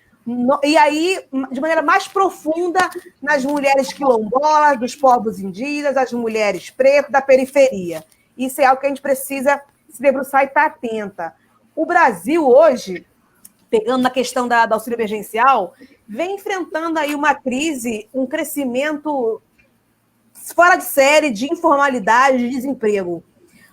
E aí, de maneira mais profunda, nas mulheres quilombolas, dos povos indígenas, as mulheres pretas, da periferia. Isso é algo que a gente precisa se debruçar e estar atenta. O Brasil hoje, pegando na questão da auxílio emergencial, vem enfrentando aí uma crise, um crescimento fora de série de informalidade, de desemprego.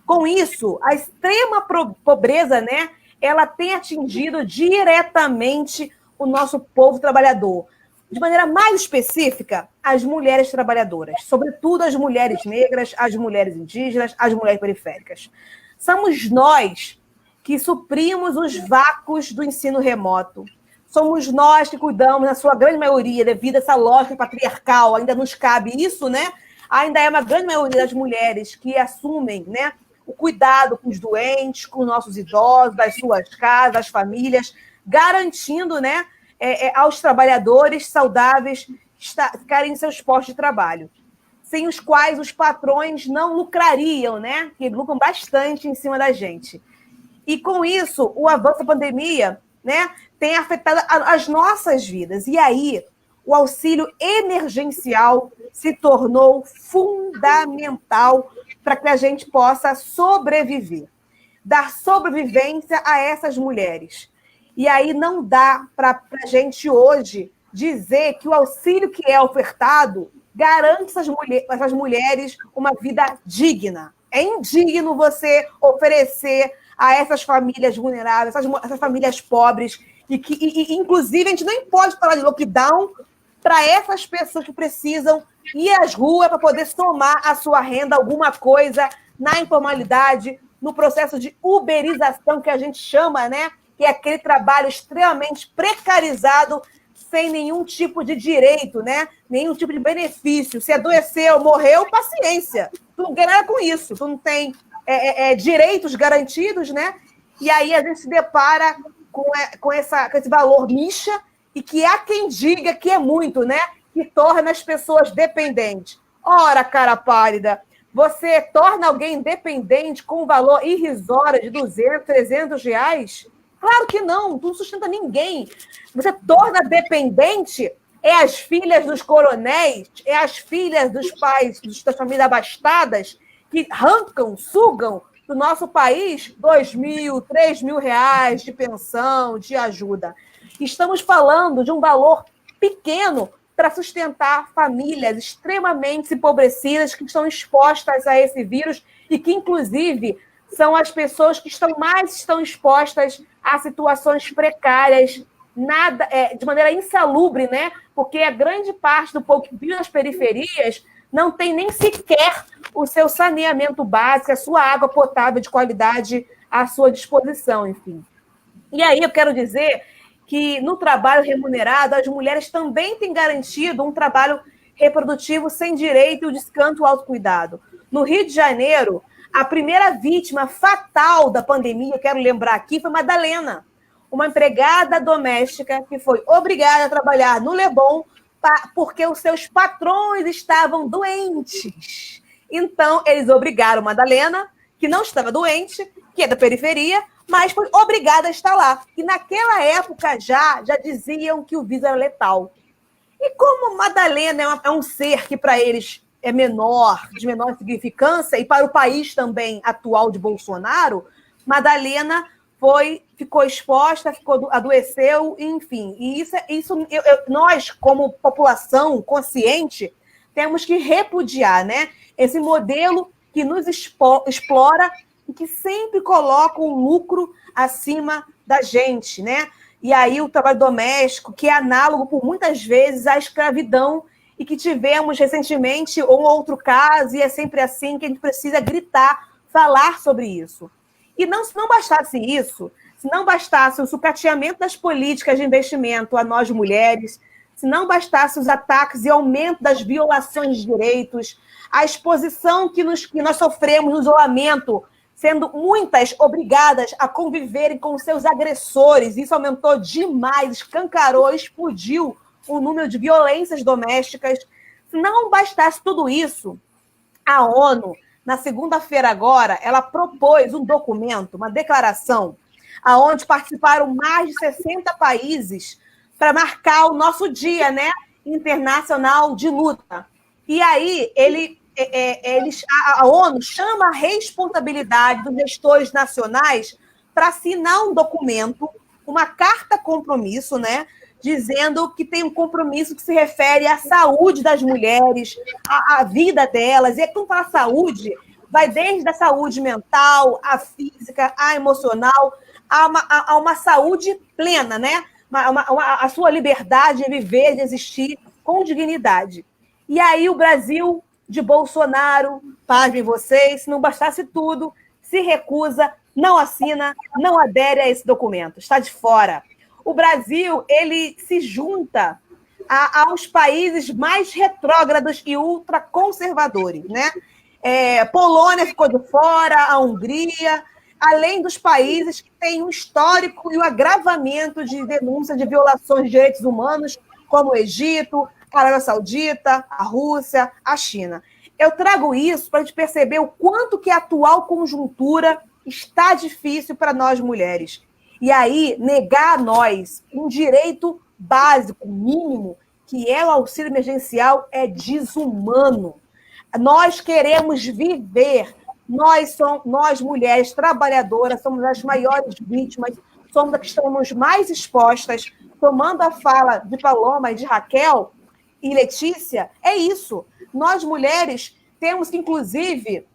Com isso, a extrema pobreza, né, ela tem atingido diretamente o nosso povo trabalhador. De maneira mais específica, as mulheres trabalhadoras, sobretudo as mulheres negras, as mulheres indígenas, as mulheres periféricas. Somos nós que suprimos os vácuos do ensino remoto. Somos nós que cuidamos, na sua grande maioria, devido a essa lógica patriarcal, ainda nos cabe isso, né? Ainda é uma grande maioria das mulheres que assumem, né, o cuidado com os doentes, com os nossos idosos, das suas casas, das famílias, garantindo, né, aos trabalhadores saudáveis ficarem em seus postos de trabalho, sem os quais os patrões não lucrariam, né, que lucram bastante em cima da gente. E com isso, o avanço da pandemia, né, tem afetado as nossas vidas. E aí, o auxílio emergencial se tornou fundamental para que a gente possa sobreviver, dar sobrevivência a essas mulheres. E aí não dá para a gente hoje dizer que o auxílio que é ofertado garante essas mulheres uma vida digna. É indigno você oferecer a essas famílias vulneráveis, essas famílias pobres, e inclusive a gente nem pode falar de lockdown para essas pessoas que precisam ir às ruas para poder somar a sua renda, alguma coisa, na informalidade, no processo de uberização que a gente chama, né? Que é aquele trabalho extremamente precarizado, sem nenhum tipo de direito, né? Nenhum tipo de benefício. Se adoeceu, morreu, paciência. Tu não ganha nada com isso. Tu não tem direitos garantidos, né? E aí a gente se depara com esse valor micha, e que há quem diga que é muito, né? Que torna as pessoas dependentes. Ora, cara pálida, você torna alguém dependente com um valor irrisório de 200, 300 reais? Claro que não, tu não sustenta ninguém. Você torna dependente as filhas dos coronéis, as filhas dos pais das famílias abastadas, que arrancam, sugam do nosso país 2.000, 3.000 reais de pensão, de ajuda. Estamos falando de um valor pequeno para sustentar famílias extremamente empobrecidas que estão expostas a esse vírus e que, inclusive, são as pessoas que estão expostas a situações precárias, de maneira insalubre, né? Porque a grande parte do povo que vive nas periferias não tem nem sequer o seu saneamento básico, a sua água potável de qualidade à sua disposição, enfim. E aí eu quero dizer que no trabalho remunerado, as mulheres também têm garantido um trabalho reprodutivo sem direito e o descanso e o autocuidado. No Rio de Janeiro, a primeira vítima fatal da pandemia, eu quero lembrar aqui, foi Madalena, uma empregada doméstica que foi obrigada a trabalhar no Leblon porque os seus patrões estavam doentes. Então, eles obrigaram Madalena, que não estava doente, que é da periferia, mas foi obrigada a estar lá. E naquela época já diziam que o vírus era letal. E como Madalena é um ser que para eles é menor, de menor significância, e para o país também atual de Bolsonaro, Madalena ficou exposta, adoeceu, enfim. E nós, como população consciente, temos que repudiar, né? Esse modelo que nos explora e que sempre coloca o lucro acima da gente, né? E aí o trabalho doméstico, que é análogo, por muitas vezes, à escravidão, e que tivemos recentemente um outro caso, e é sempre assim que a gente precisa gritar, falar sobre isso. E se não bastasse isso, se não bastasse o sucateamento das políticas de investimento a nós mulheres, se não bastasse os ataques e aumento das violações de direitos, a exposição que nós sofremos no isolamento, sendo muitas obrigadas a conviverem com seus agressores, isso aumentou demais, escancarou, explodiu o número de violências domésticas. Se não bastasse tudo isso, a ONU, na segunda-feira agora, ela propôs um documento, uma declaração, onde participaram mais de 60 países para marcar o nosso dia, né, internacional de luta. E aí, a ONU chama a responsabilidade dos gestores nacionais para assinar um documento, uma carta-compromisso, né, dizendo que tem um compromisso que se refere à saúde das mulheres, à vida delas. E quando fala saúde, vai desde a saúde mental, a física, a emocional, a uma saúde plena, né? A sua liberdade de viver, de existir com dignidade. E aí o Brasil de Bolsonaro, pasmem vocês, se não bastasse tudo, se recusa, não assina, não adere a esse documento, está de fora. O Brasil, ele se junta aos países mais retrógrados e ultraconservadores, né? Polônia ficou de fora, a Hungria, além dos países que têm um histórico e um agravamento de denúncia de violações de direitos humanos, como o Egito, a Arábia Saudita, a Rússia, a China. Eu trago isso para a gente perceber o quanto que a atual conjuntura está difícil para nós mulheres. E aí, negar a nós um direito básico, mínimo, que é o auxílio emergencial, é desumano. Nós queremos viver. Nós, mulheres trabalhadoras, somos as maiores vítimas, somos as que estamos mais expostas. Tomando a fala de Paloma e de Raquel e Letícia, é isso. Nós, mulheres, temos que, inclusive,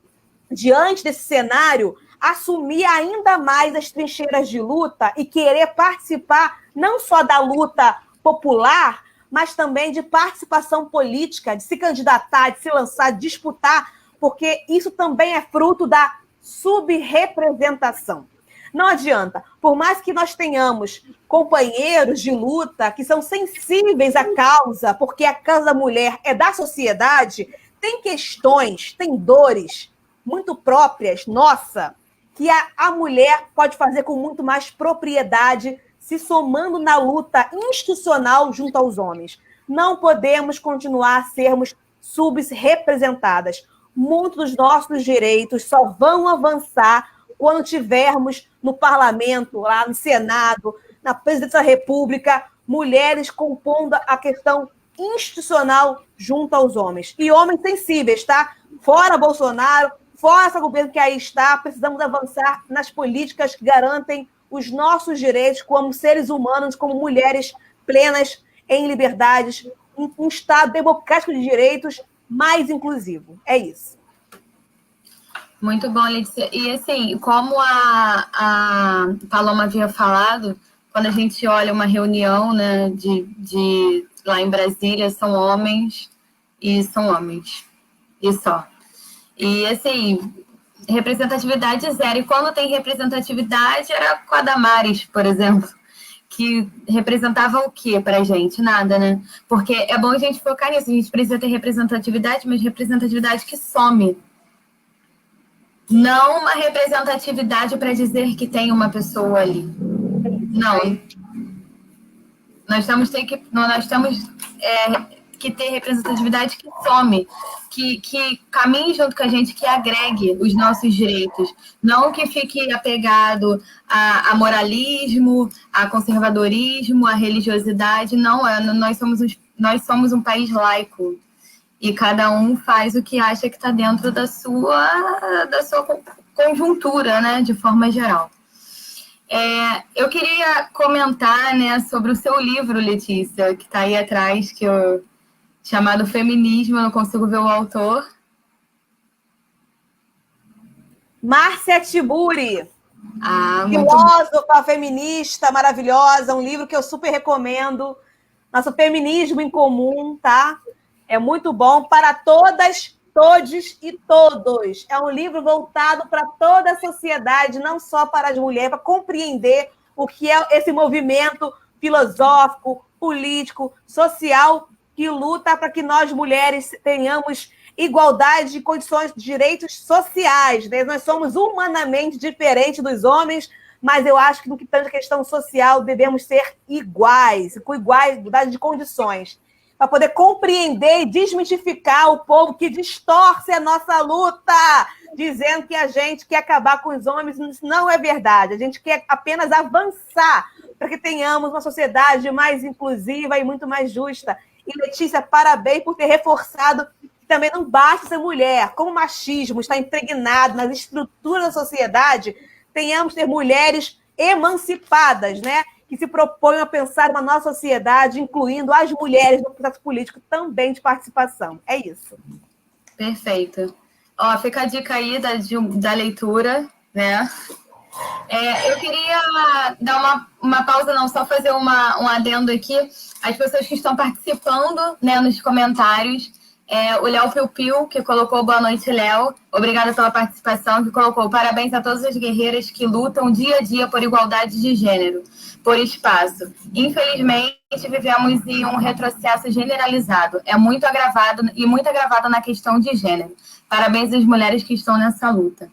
diante desse cenário, assumir ainda mais as trincheiras de luta e querer participar não só da luta popular, mas também de participação política, de se candidatar, de se lançar, de disputar, porque isso também é fruto da subrepresentação. Não adianta, por mais que nós tenhamos companheiros de luta que são sensíveis à causa, porque a causa da mulher é da sociedade, tem questões, tem dores muito próprias, nossa, que a mulher pode fazer com muito mais propriedade, se somando na luta institucional junto aos homens. Não podemos continuar a sermos subrepresentadas. Muitos dos nossos direitos só vão avançar quando tivermos no parlamento, lá no Senado, na presidência da República, mulheres compondo a questão institucional junto aos homens. E homens sensíveis, tá? Fora Bolsonaro, fora esse governo que aí está, precisamos avançar nas políticas que garantem os nossos direitos como seres humanos, como mulheres plenas em liberdades, um Estado democrático de direitos mais inclusivo. É isso. Muito bom, Letícia. E assim, como a Paloma havia falado, quando a gente olha uma reunião, né, de lá em Brasília, são homens e são homens. E só. E assim, representatividade zero. E quando tem representatividade, era com a Damares, por exemplo, que representava o quê pra gente? Nada, né? Porque é bom a gente focar nisso. A gente precisa ter representatividade, mas representatividade que some. Não uma representatividade para dizer que tem uma pessoa ali. Não. Nós temos que ter representatividade que some, que caminhe junto com a gente, que agregue os nossos direitos. Não que fique apegado a moralismo, a conservadorismo, a religiosidade. Não, nós somos um país laico. E cada um faz o que acha que está dentro da sua conjuntura, né, de forma geral. Eu queria comentar, né, sobre o seu livro, Letícia, que está aí atrás, chamado Feminismo, eu não consigo ver o autor. Márcia Tiburi, filósofa feminista maravilhosa, um livro que eu super recomendo. Nosso Feminismo em Comum, tá? É muito bom para todas, todes e todos. É um livro voltado para toda a sociedade, não só para as mulheres, para compreender o que é esse movimento filosófico, político, social, que luta para que nós, mulheres, tenhamos igualdade de condições de direitos sociais. Né? Nós somos humanamente diferentes dos homens, mas eu acho que no que tange a questão social, devemos ser iguais, com igualdade de condições, para poder compreender e desmistificar o povo que distorce a nossa luta, dizendo que a gente quer acabar com os homens. Isso não é verdade. A gente quer apenas avançar para que tenhamos uma sociedade mais inclusiva e muito mais justa. E, Letícia, parabéns por ter reforçado que também não basta ser mulher. Como o machismo está impregnado nas estruturas da sociedade, tenhamos ter mulheres emancipadas, né? Que se propõem a pensar uma nova sociedade, incluindo as mulheres no processo político também de participação. É isso. Perfeito. Ó, fica a dica aí da leitura, né? Eu queria dar uma pausa, não, só fazer um adendo aqui. As pessoas que estão participando, né, nos comentários, o Léo Piu Piu, que colocou boa noite, Léo. Obrigada pela participação, que colocou parabéns a todas as guerreiras que lutam dia a dia por igualdade de gênero, por espaço. Infelizmente, vivemos em um retrocesso generalizado. É muito agravado na questão de gênero. Parabéns às mulheres que estão nessa luta.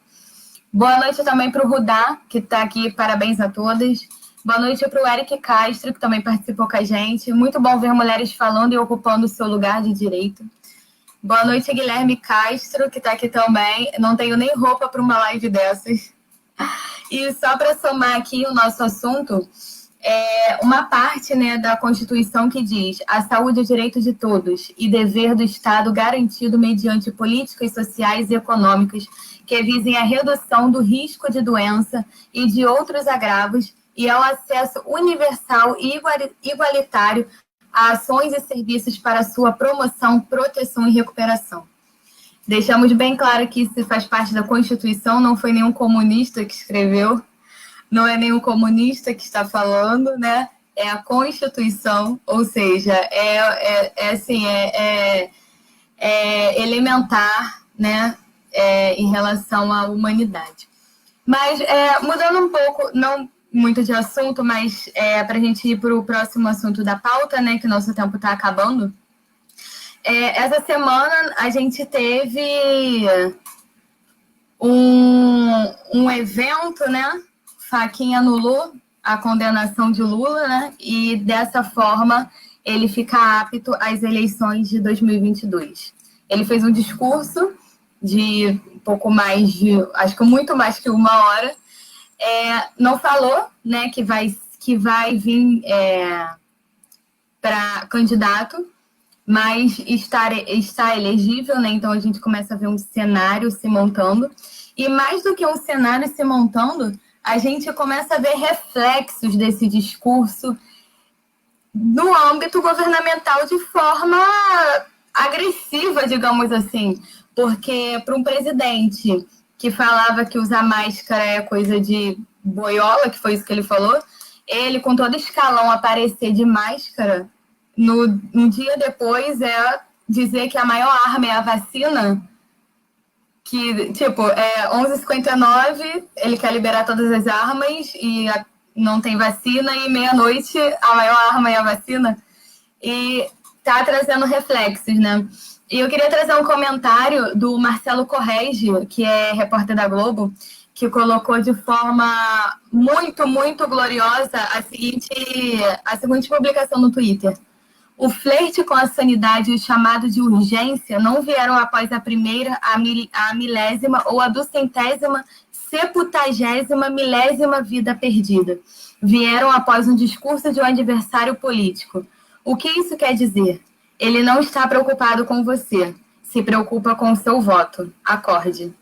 Boa noite também para o Rudá, que está aqui. Parabéns a todas. Boa noite para o Eric Castro, que também participou com a gente. Muito bom ver mulheres falando e ocupando o seu lugar de direito. Boa noite, Guilherme Castro, que está aqui também. Não tenho nem roupa para uma live dessas. E só para somar aqui o nosso assunto, uma parte, né, da Constituição que diz: a saúde é direito de todos e dever do Estado garantido mediante políticas sociais e econômicas que visem a redução do risco de doença e de outros agravos e ao acesso universal e igualitário a ações e serviços para sua promoção, proteção e recuperação. Deixamos bem claro que isso faz parte da Constituição, não foi nenhum comunista que escreveu, não é nenhum comunista que está falando, né? É a Constituição, ou seja, elementar, né? Em relação à humanidade. Mas, mudando um pouco, não muito de assunto, mas para a gente ir para o próximo assunto da pauta, né, que o nosso tempo está acabando. Essa semana a gente teve um evento, né? Faquinha no Lula, a condenação de Lula, né? E dessa forma ele fica apto às eleições de 2022. Ele fez um discurso de um pouco mais de, acho que muito mais que 1 hora. Não falou, né, que vai vir para candidato, mas está elegível, né? Então a gente começa a ver um cenário se montando. E mais do que um cenário se montando, a gente começa a ver reflexos desse discurso no âmbito governamental de forma agressiva, digamos assim. Porque para um presidente que falava que usar máscara é coisa de boiola, que foi isso que ele falou, ele, com todo escalão, aparecer de máscara, um dia depois dizer que a maior arma é a vacina, que, tipo, 11h59, ele quer liberar todas as armas e não tem vacina, e meia-noite a maior arma é a vacina, e tá trazendo reflexos, né? E eu queria trazer um comentário do Marcelo Correge, que é repórter da Globo, que colocou de forma muito, muito gloriosa a seguinte publicação no Twitter. O flerte com a sanidade e o chamado de urgência não vieram após a primeira, a milésima ou a 200ª, 70ª milésima vida perdida. Vieram após um discurso de um adversário político. O que isso quer dizer? Ele não está preocupado com você, se preocupa com o seu voto. Acorde.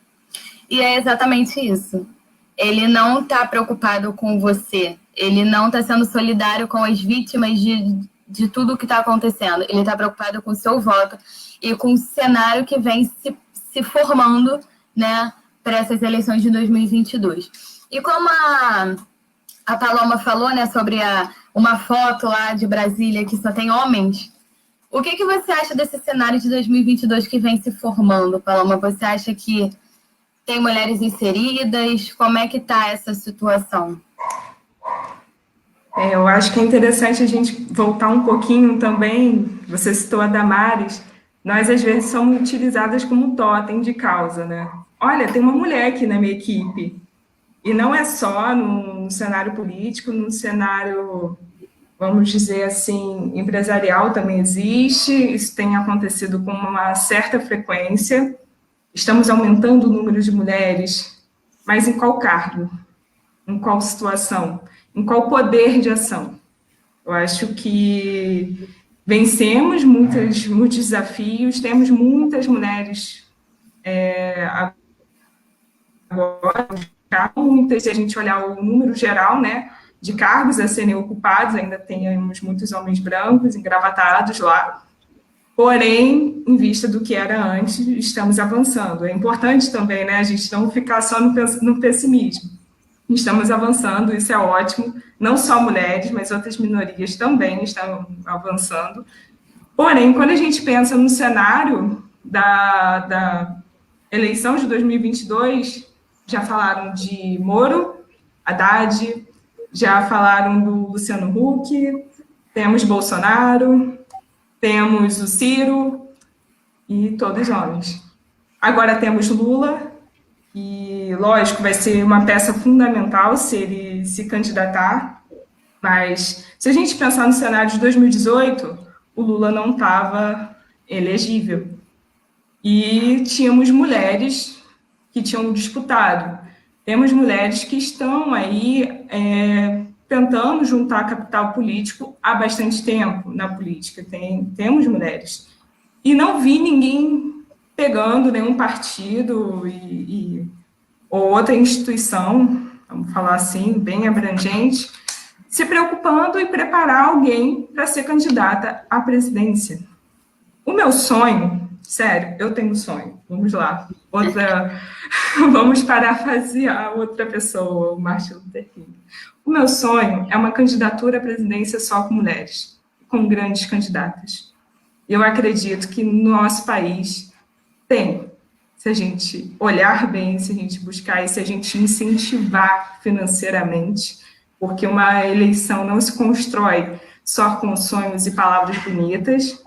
E é exatamente isso. Ele não está preocupado com você. Ele não está sendo solidário com as vítimas de tudo o que está acontecendo. Ele está preocupado com o seu voto e com o cenário que vem se formando, né, para essas eleições de 2022. E como a Paloma falou, né, sobre uma foto lá de Brasília que só tem homens, o que você acha desse cenário de 2022 que vem se formando, Paloma? Você acha que tem mulheres inseridas? Como é que está essa situação? Eu acho que é interessante a gente voltar um pouquinho também. Você citou a Damares. Nós, às vezes, somos utilizadas como totem de causa, né? Olha, tem uma mulher aqui na minha equipe. E não é só no cenário político, no cenário, vamos dizer assim, empresarial também existe. Isso tem acontecido com uma certa frequência. Estamos aumentando o número de mulheres, mas em qual cargo? Em qual situação? Em qual poder de ação? Eu acho que vencemos muitos desafios, temos muitas mulheres agora, muitas, se a gente olhar o número geral, né, de cargos a serem ocupados, ainda temos muitos homens brancos engravatados lá, Porém, em vista do que era antes, estamos avançando. É importante também, né, a gente não ficar só no pessimismo. Estamos avançando, isso é ótimo. Não só mulheres, mas outras minorias também estão avançando. Porém, quando a gente pensa no cenário da eleição de 2022, já falaram de Moro, Haddad, já falaram do Luciano Huck, temos Bolsonaro, temos o Ciro e todos homens. Agora temos Lula, e, lógico, vai ser uma peça fundamental se ele se candidatar, mas se a gente pensar no cenário de 2018, o Lula não estava elegível. E tínhamos mulheres que tinham disputado. Temos mulheres que estão aí tentando juntar capital político há bastante tempo na política. Temos mulheres. E não vi ninguém pegando nenhum partido ou outra instituição, vamos falar assim, bem abrangente, se preocupando em preparar alguém para ser candidata à presidência. O meu sonho, sério, eu tenho um sonho, vamos lá, vamos parafrasear outra pessoa, o Martin Luther King. O meu sonho é uma candidatura à presidência só com mulheres, com grandes candidatas. Eu acredito que no nosso país tem, se a gente olhar bem, se a gente buscar e se a gente incentivar financeiramente, porque uma eleição não se constrói só com sonhos e palavras bonitas,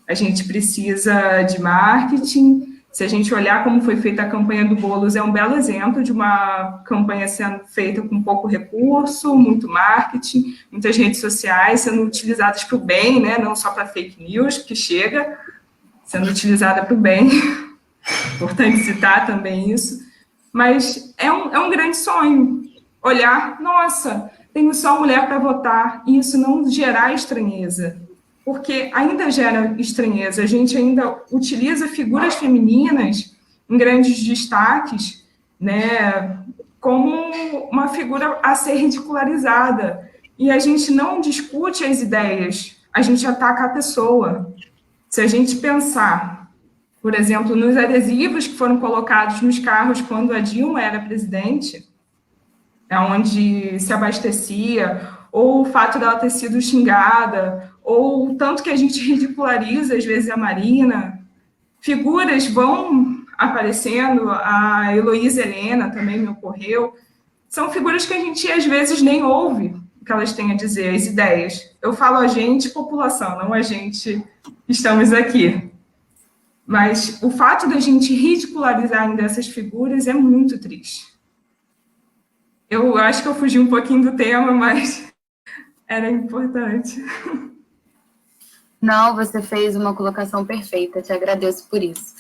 a gente precisa de marketing. Se a gente olhar como foi feita a campanha do Boulos, é um belo exemplo de uma campanha sendo feita com pouco recurso, muito marketing, muitas redes sociais sendo utilizadas para o bem, né? Não só para fake news, que chega, sendo utilizada para o bem. Importante citar também isso. Mas é um grande sonho. Olhar, nossa, tenho só mulher para votar, e isso não gerar estranheza. Porque ainda gera estranheza, a gente ainda utiliza figuras femininas em grandes destaques, né, como uma figura a ser ridicularizada, e a gente não discute as ideias, a gente ataca a pessoa. Se a gente pensar, por exemplo, nos adesivos que foram colocados nos carros quando a Dilma era presidente, onde se abastecia, ou o fato dela ter sido xingada, ou o tanto que a gente ridiculariza, às vezes, a Marina. Figuras vão aparecendo, a Heloísa Helena também me ocorreu. São figuras que a gente, às vezes, nem ouve o que elas têm a dizer, as ideias. Eu falo a gente, população, não a gente que estamos aqui. Mas o fato da gente ridicularizar ainda essas figuras é muito triste. Eu acho que eu fugi um pouquinho do tema, mas era importante. Não, você fez uma colocação perfeita, te agradeço por isso.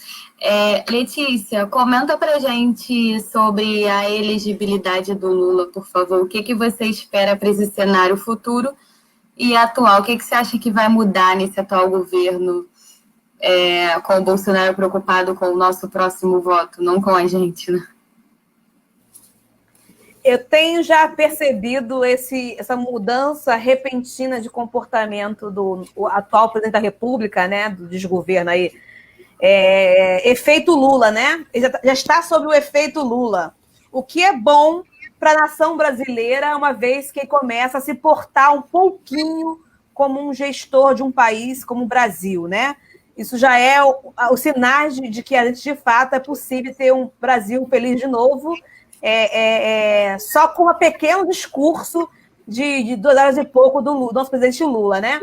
Letícia, comenta pra gente sobre a elegibilidade do Lula, por favor. O que você espera para esse cenário futuro e atual? O que você acha que vai mudar nesse atual governo, com o Bolsonaro preocupado com o nosso próximo voto, não com a gente, né? Eu tenho já percebido essa mudança repentina de comportamento do atual presidente da República, né, do desgoverno aí, efeito Lula, né? Ele já está sob o efeito Lula, o que é bom para a nação brasileira, uma vez que ele começa a se portar um pouquinho como um gestor de um país como o Brasil, né? Isso já é o sinal de que a gente, de fato, é possível ter um Brasil feliz de novo, só com um pequeno discurso de 2 horas e pouco do nosso presidente Lula, né?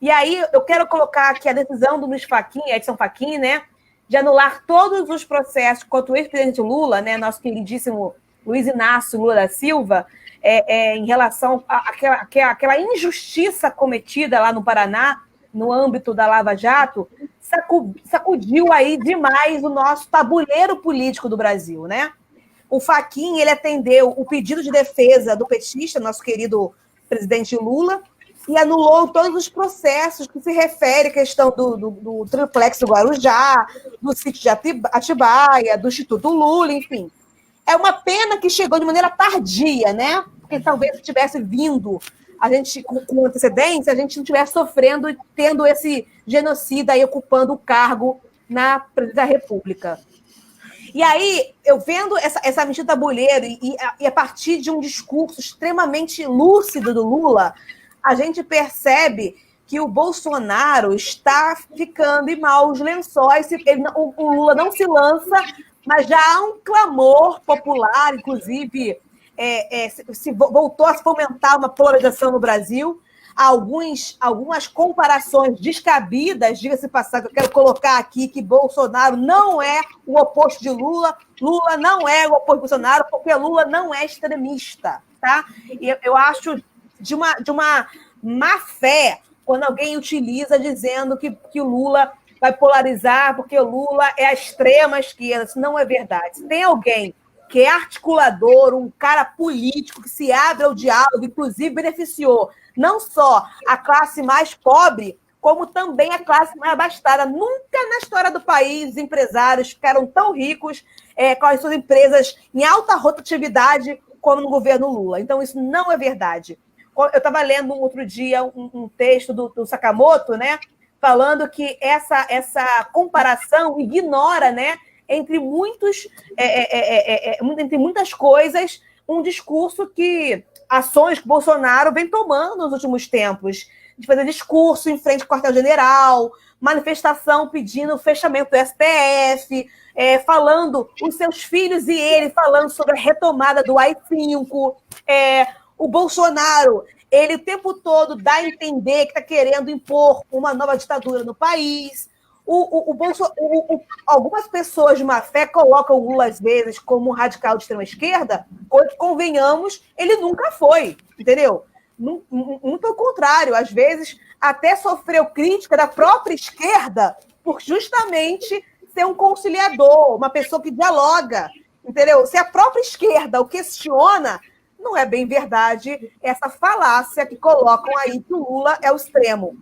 E aí eu quero colocar aqui a decisão do Luiz Fachin, Edson Fachin, né, de anular todos os processos contra o ex-presidente Lula, né, nosso queridíssimo Luiz Inácio Lula da Silva, em relação àquela injustiça cometida lá no Paraná, no âmbito da Lava Jato, sacudiu aí demais o nosso tabuleiro político do Brasil, né? O Fachin, ele atendeu o pedido de defesa do petista, nosso querido presidente Lula, e anulou todos os processos que se refere à questão do triplex do Guarujá, do sítio de Atibaia, do Instituto Lula, enfim. É uma pena que chegou de maneira tardia, né? Porque talvez tivesse vindo a gente, com antecedência, a gente não estivesse sofrendo e tendo esse genocida aí ocupando o cargo na presidência da República. E aí, eu vendo essa mexida tabuleiro e a partir de um discurso extremamente lúcido do Lula, a gente percebe que o Bolsonaro está ficando em maus lençóis. O Lula não se lança, mas já há um clamor popular, inclusive se voltou a fomentar uma polarização no Brasil. Algumas comparações descabidas, diga-se passagem, que eu quero colocar aqui, que Bolsonaro não é o oposto de Lula, Lula não é o oposto de Bolsonaro, porque Lula não é extremista, tá? E eu acho de uma má fé quando alguém utiliza dizendo que o Lula vai polarizar, porque o Lula é a extrema esquerda. Isso não é verdade. Se tem alguém que é articulador, um cara político que se abre ao diálogo, inclusive beneficiou não só a classe mais pobre, como também a classe mais abastada. Nunca na história do país os empresários ficaram tão ricos com as suas empresas em alta rotatividade como no governo Lula. Então, isso não é verdade. Eu estava lendo outro dia um texto do Sakamoto, né, falando que essa comparação ignora, né, entre muitas coisas, um discurso ações que Bolsonaro vem tomando nos últimos tempos, de fazer discurso em frente ao quartel-general, manifestação pedindo o fechamento do STF, falando, os seus filhos e ele falando sobre a retomada do AI-5, o Bolsonaro, ele o tempo todo dá a entender que está querendo impor uma nova ditadura no país. Algumas pessoas de má fé colocam o Lula, às vezes, como um radical de extrema-esquerda, convenhamos, ele nunca foi, entendeu? Muito pelo contrário, às vezes até sofreu crítica da própria esquerda por justamente ser um conciliador, uma pessoa que dialoga, entendeu? Se a própria esquerda o questiona, não é bem verdade essa falácia que colocam aí que o Lula é o extremo.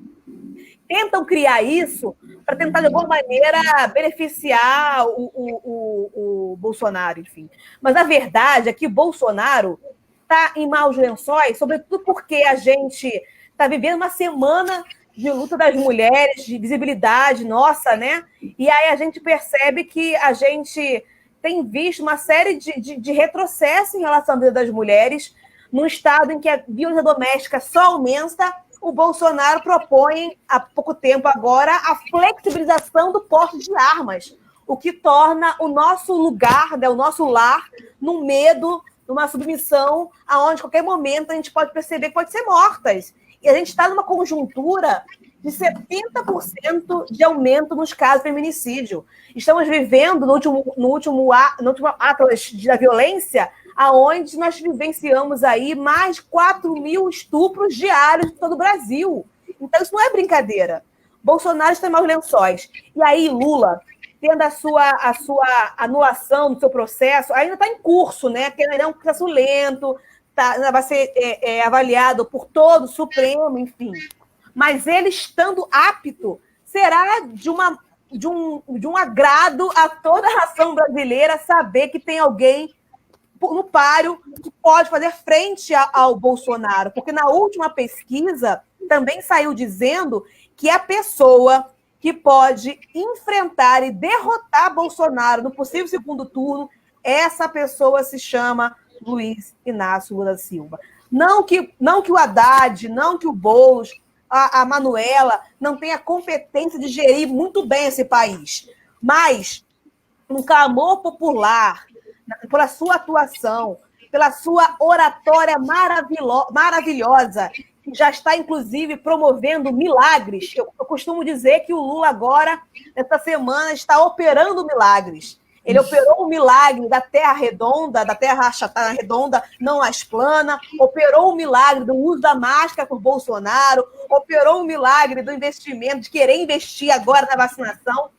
Tentam criar isso para tentar, de alguma maneira, beneficiar o Bolsonaro, enfim. Mas a verdade é que o Bolsonaro está em maus lençóis, sobretudo porque a gente está vivendo uma semana de luta das mulheres, de visibilidade nossa, né? E aí a gente percebe que a gente tem visto uma série de retrocessos em relação à vida das mulheres, num estado em que a violência doméstica só aumenta. O Bolsonaro propõe, há pouco tempo agora, a flexibilização do porte de armas, o que torna o nosso lugar, né, o nosso lar, num medo, numa submissão, aonde, a qualquer momento, a gente pode perceber que pode ser mortas. E a gente está numa conjuntura de 70% de aumento nos casos de feminicídio. Estamos vivendo no último Atlas da violência, aonde nós vivenciamos aí mais de 4.000 estupros diários em todo o Brasil. Então, isso não é brincadeira. Bolsonaro está em maus lençóis. E aí, Lula, tendo a sua anulação do seu processo, ainda está em curso, né? Que ainda é um processo lento, vai ser avaliado por todo o Supremo, enfim. Mas ele, estando apto, será de um agrado a toda a nação brasileira saber que tem alguém no páreo que pode fazer frente ao Bolsonaro, porque na última pesquisa também saiu dizendo que a pessoa que pode enfrentar e derrotar Bolsonaro no possível segundo turno, essa pessoa se chama Luiz Inácio Lula da Silva. Não que o Haddad, não que o Boulos, a Manuela não tenha competência de gerir muito bem esse país, mas um clamor popular, pela sua atuação, pela sua oratória maravilhosa, que já está, inclusive, promovendo milagres. Eu costumo dizer que o Lula agora, essa semana, está operando milagres. Ele operou o milagre da terra redonda, da terra achatada redonda, não mais plana, operou o milagre do uso da máscara por Bolsonaro, operou o milagre do investimento, de querer investir agora na vacinação.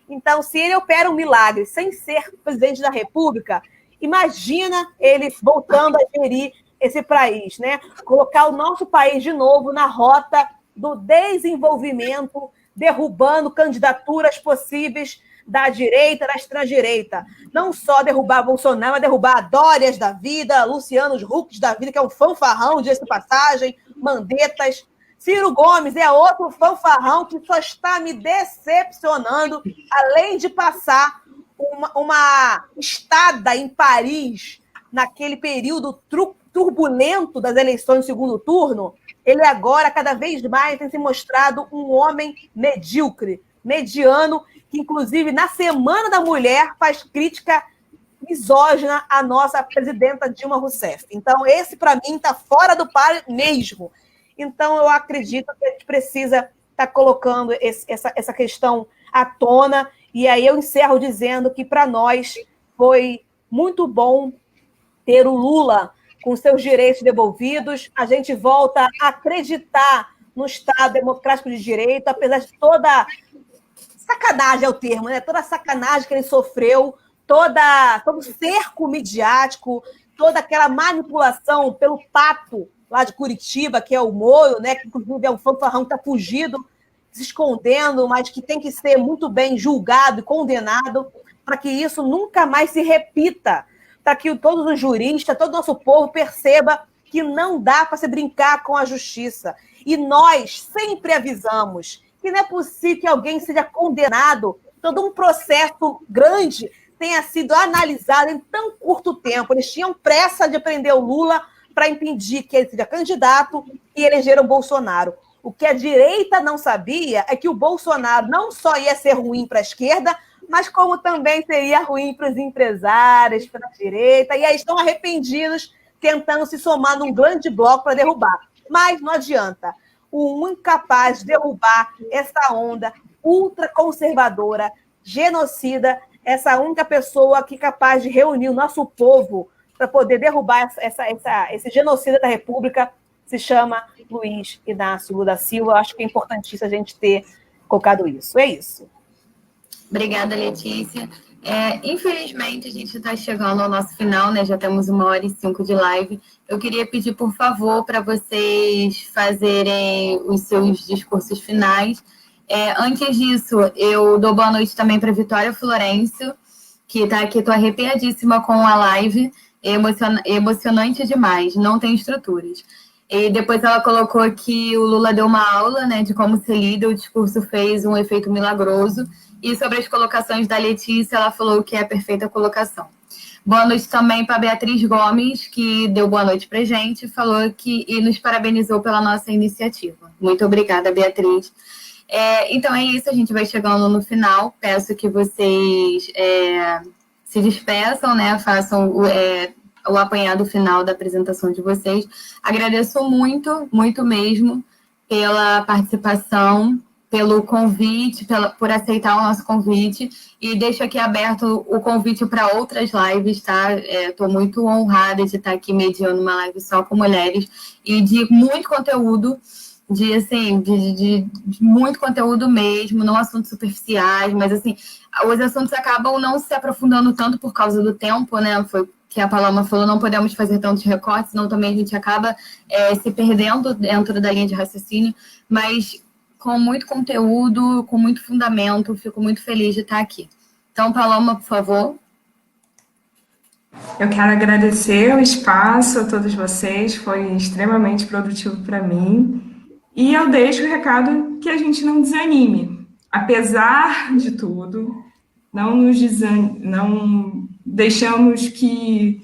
Então, se ele opera um milagre sem ser presidente da República, imagina ele voltando a gerir esse país, né? Colocar o nosso país de novo na rota do desenvolvimento, derrubando candidaturas possíveis da direita, da extrema-direita. Não só derrubar Bolsonaro, mas derrubar Dórias da vida, Luciano Huck da vida, que é um fanfarrão, diga-se de passagem, Mandetas. Ciro Gomes é outro fanfarrão que só está me decepcionando, além de passar uma estada em Paris, naquele período turbulento das eleições do segundo turno. Ele agora, cada vez mais, tem se mostrado um homem medíocre, mediano, que, inclusive, na Semana da Mulher, faz crítica misógina à nossa presidenta Dilma Rousseff. Então, esse, para mim, está fora do páreo mesmo. Então, eu acredito que a gente precisa estar colocando essa questão à tona. E aí eu encerro dizendo que, para nós, foi muito bom ter o Lula com seus direitos devolvidos. A gente volta a acreditar no Estado democrático de direito, apesar de toda sacanagem é o termo, né? Toda a sacanagem que ele sofreu, todo o cerco midiático, toda aquela manipulação pelo pato lá de Curitiba, que é o Moro, né? Que inclusive é um fanfarrão que está fugido, se escondendo, mas que tem que ser muito bem julgado e condenado para que isso nunca mais se repita, para que todos os juristas, todo o nosso povo perceba que não dá para se brincar com a justiça. E nós sempre avisamos que não é possível que alguém seja condenado, todo um processo grande tenha sido analisado em tão curto tempo. Eles tinham pressa de prender o Lula para impedir que ele seja candidato e elegeram o Bolsonaro. O que a direita não sabia é que o Bolsonaro não só ia ser ruim para a esquerda, mas como também seria ruim para os empresários, para a direita, e aí estão arrependidos, tentando se somar num grande bloco para derrubar. Mas não adianta. O único capaz de derrubar essa onda ultraconservadora, genocida, essa única pessoa que é capaz de reunir o nosso povo para poder derrubar esse genocida da República, se chama Luiz Inácio Lula da Silva. Eu acho que é importantíssimo a gente ter colocado isso. É isso. Obrigada, Letícia. Infelizmente, a gente está chegando ao nosso final, né? Já temos 1h05 de live. Eu queria pedir, por favor, para vocês fazerem os seus discursos finais. Antes disso, eu dou boa noite também para Vitória Florencio, que está aqui, estou arrepiadíssima com a live. Emocionante demais, não tem estruturas. E depois ela colocou que o Lula deu uma aula, né, de como ser líder, o discurso fez um efeito milagroso. E sobre as colocações da Letícia, ela falou que é a perfeita colocação. Boa noite também para Beatriz Gomes, que deu boa noite para a gente, falou que e nos parabenizou pela nossa iniciativa. Muito obrigada, Beatriz. Então é isso, a gente vai chegando no final. Peço que vocês se despeçam, né? Façam o apanhado final da apresentação de vocês. Agradeço muito, muito mesmo, pela participação, pelo convite, por aceitar o nosso convite, e deixo aqui aberto o convite para outras lives, tá? Estou muito honrada de estar aqui mediando uma live só com mulheres, e de muito conteúdo, de muito conteúdo mesmo, não assuntos superficiais, mas assim, os assuntos acabam não se aprofundando tanto por causa do tempo, né? Foi que a Paloma falou, não podemos fazer tantos recortes, senão também a gente acaba se perdendo dentro da linha de raciocínio, mas com muito conteúdo, com muito fundamento, fico muito feliz de estar aqui. Então, Paloma, por favor. Eu quero agradecer o espaço a todos vocês, foi extremamente produtivo para mim. E eu deixo o recado que a gente não desanime. Apesar de tudo, não deixamos que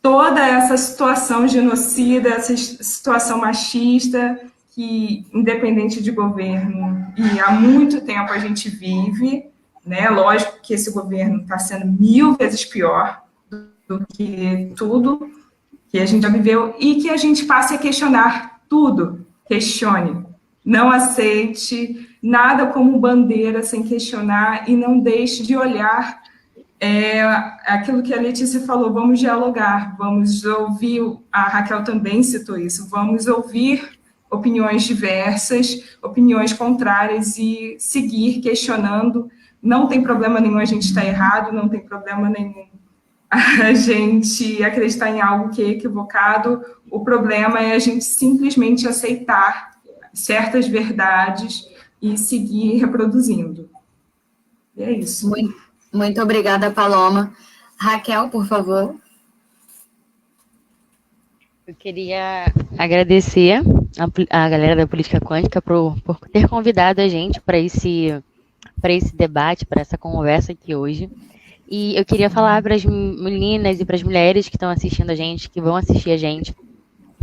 toda essa situação genocida, essa situação machista, que independente de governo, e há muito tempo a gente vive, né? Lógico que esse governo está sendo 1000 vezes pior do que tudo que a gente já viveu, e que a gente passe a questionar tudo. Questione, não aceite nada como bandeira sem questionar, e não deixe de olhar aquilo que a Letícia falou, vamos dialogar, vamos ouvir, a Raquel também citou isso, vamos ouvir opiniões diversas, opiniões contrárias, e seguir questionando. Não tem problema nenhum a gente estar errado, não tem problema nenhum a gente acreditar em algo que é equivocado. O problema é a gente simplesmente aceitar certas verdades e seguir reproduzindo. E é isso. Muito obrigada, Paloma. Raquel, por favor. Eu queria agradecer a galera da Política Quântica por ter convidado a gente para esse debate, para essa conversa aqui hoje. E eu queria falar para as meninas e para as mulheres que estão assistindo a gente, que vão assistir a gente,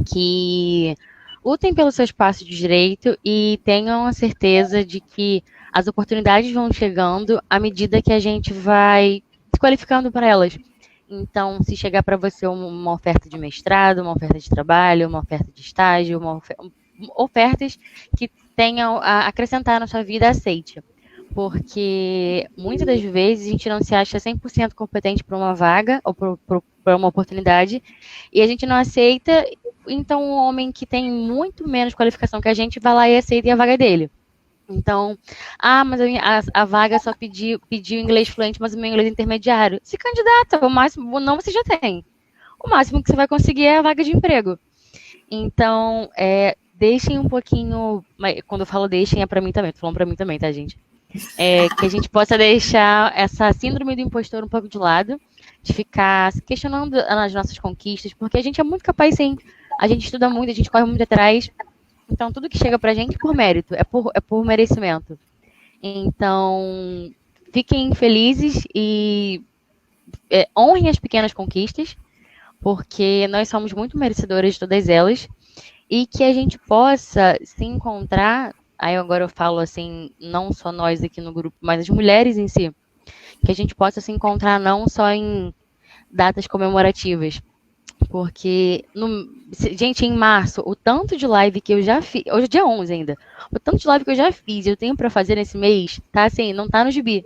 que lutem pelo seu espaço de direito e tenham a certeza de que as oportunidades vão chegando à medida que a gente vai se qualificando para elas. Então, se chegar para você uma oferta de mestrado, uma oferta de trabalho, uma oferta de estágio, ofertas que tenham a acrescentar na sua vida, aceite. Porque muitas das vezes a gente não se acha 100% competente para uma vaga ou para uma oportunidade e a gente não aceita, então um homem que tem muito menos qualificação que a gente vai lá e aceita a vaga dele. Então, mas a vaga só pediu inglês fluente, mas o meu inglês é intermediário. Se candidata, o máximo, não você já tem. O máximo que você vai conseguir é a vaga de emprego. Então, deixem um pouquinho, quando eu falo deixem, é para mim também, tô falando para mim também, tá, gente? Que a gente possa deixar essa síndrome do impostor um pouco de lado, de ficar se questionando as nossas conquistas, porque a gente é muito capaz, sim. A gente estuda muito, a gente corre muito atrás. Então, tudo que chega pra gente é por mérito, é por merecimento. Então, fiquem felizes e honrem as pequenas conquistas, porque nós somos muito merecedoras de todas elas, e que a gente possa se encontrar, aí agora eu falo assim, não só nós aqui no grupo, mas as mulheres em si, que a gente possa se encontrar não só em datas comemorativas, porque, gente, em março, o tanto de live que eu já fiz, hoje é dia 11 ainda, o tanto de live que eu já fiz e eu tenho pra fazer nesse mês, tá assim, não tá no gibi.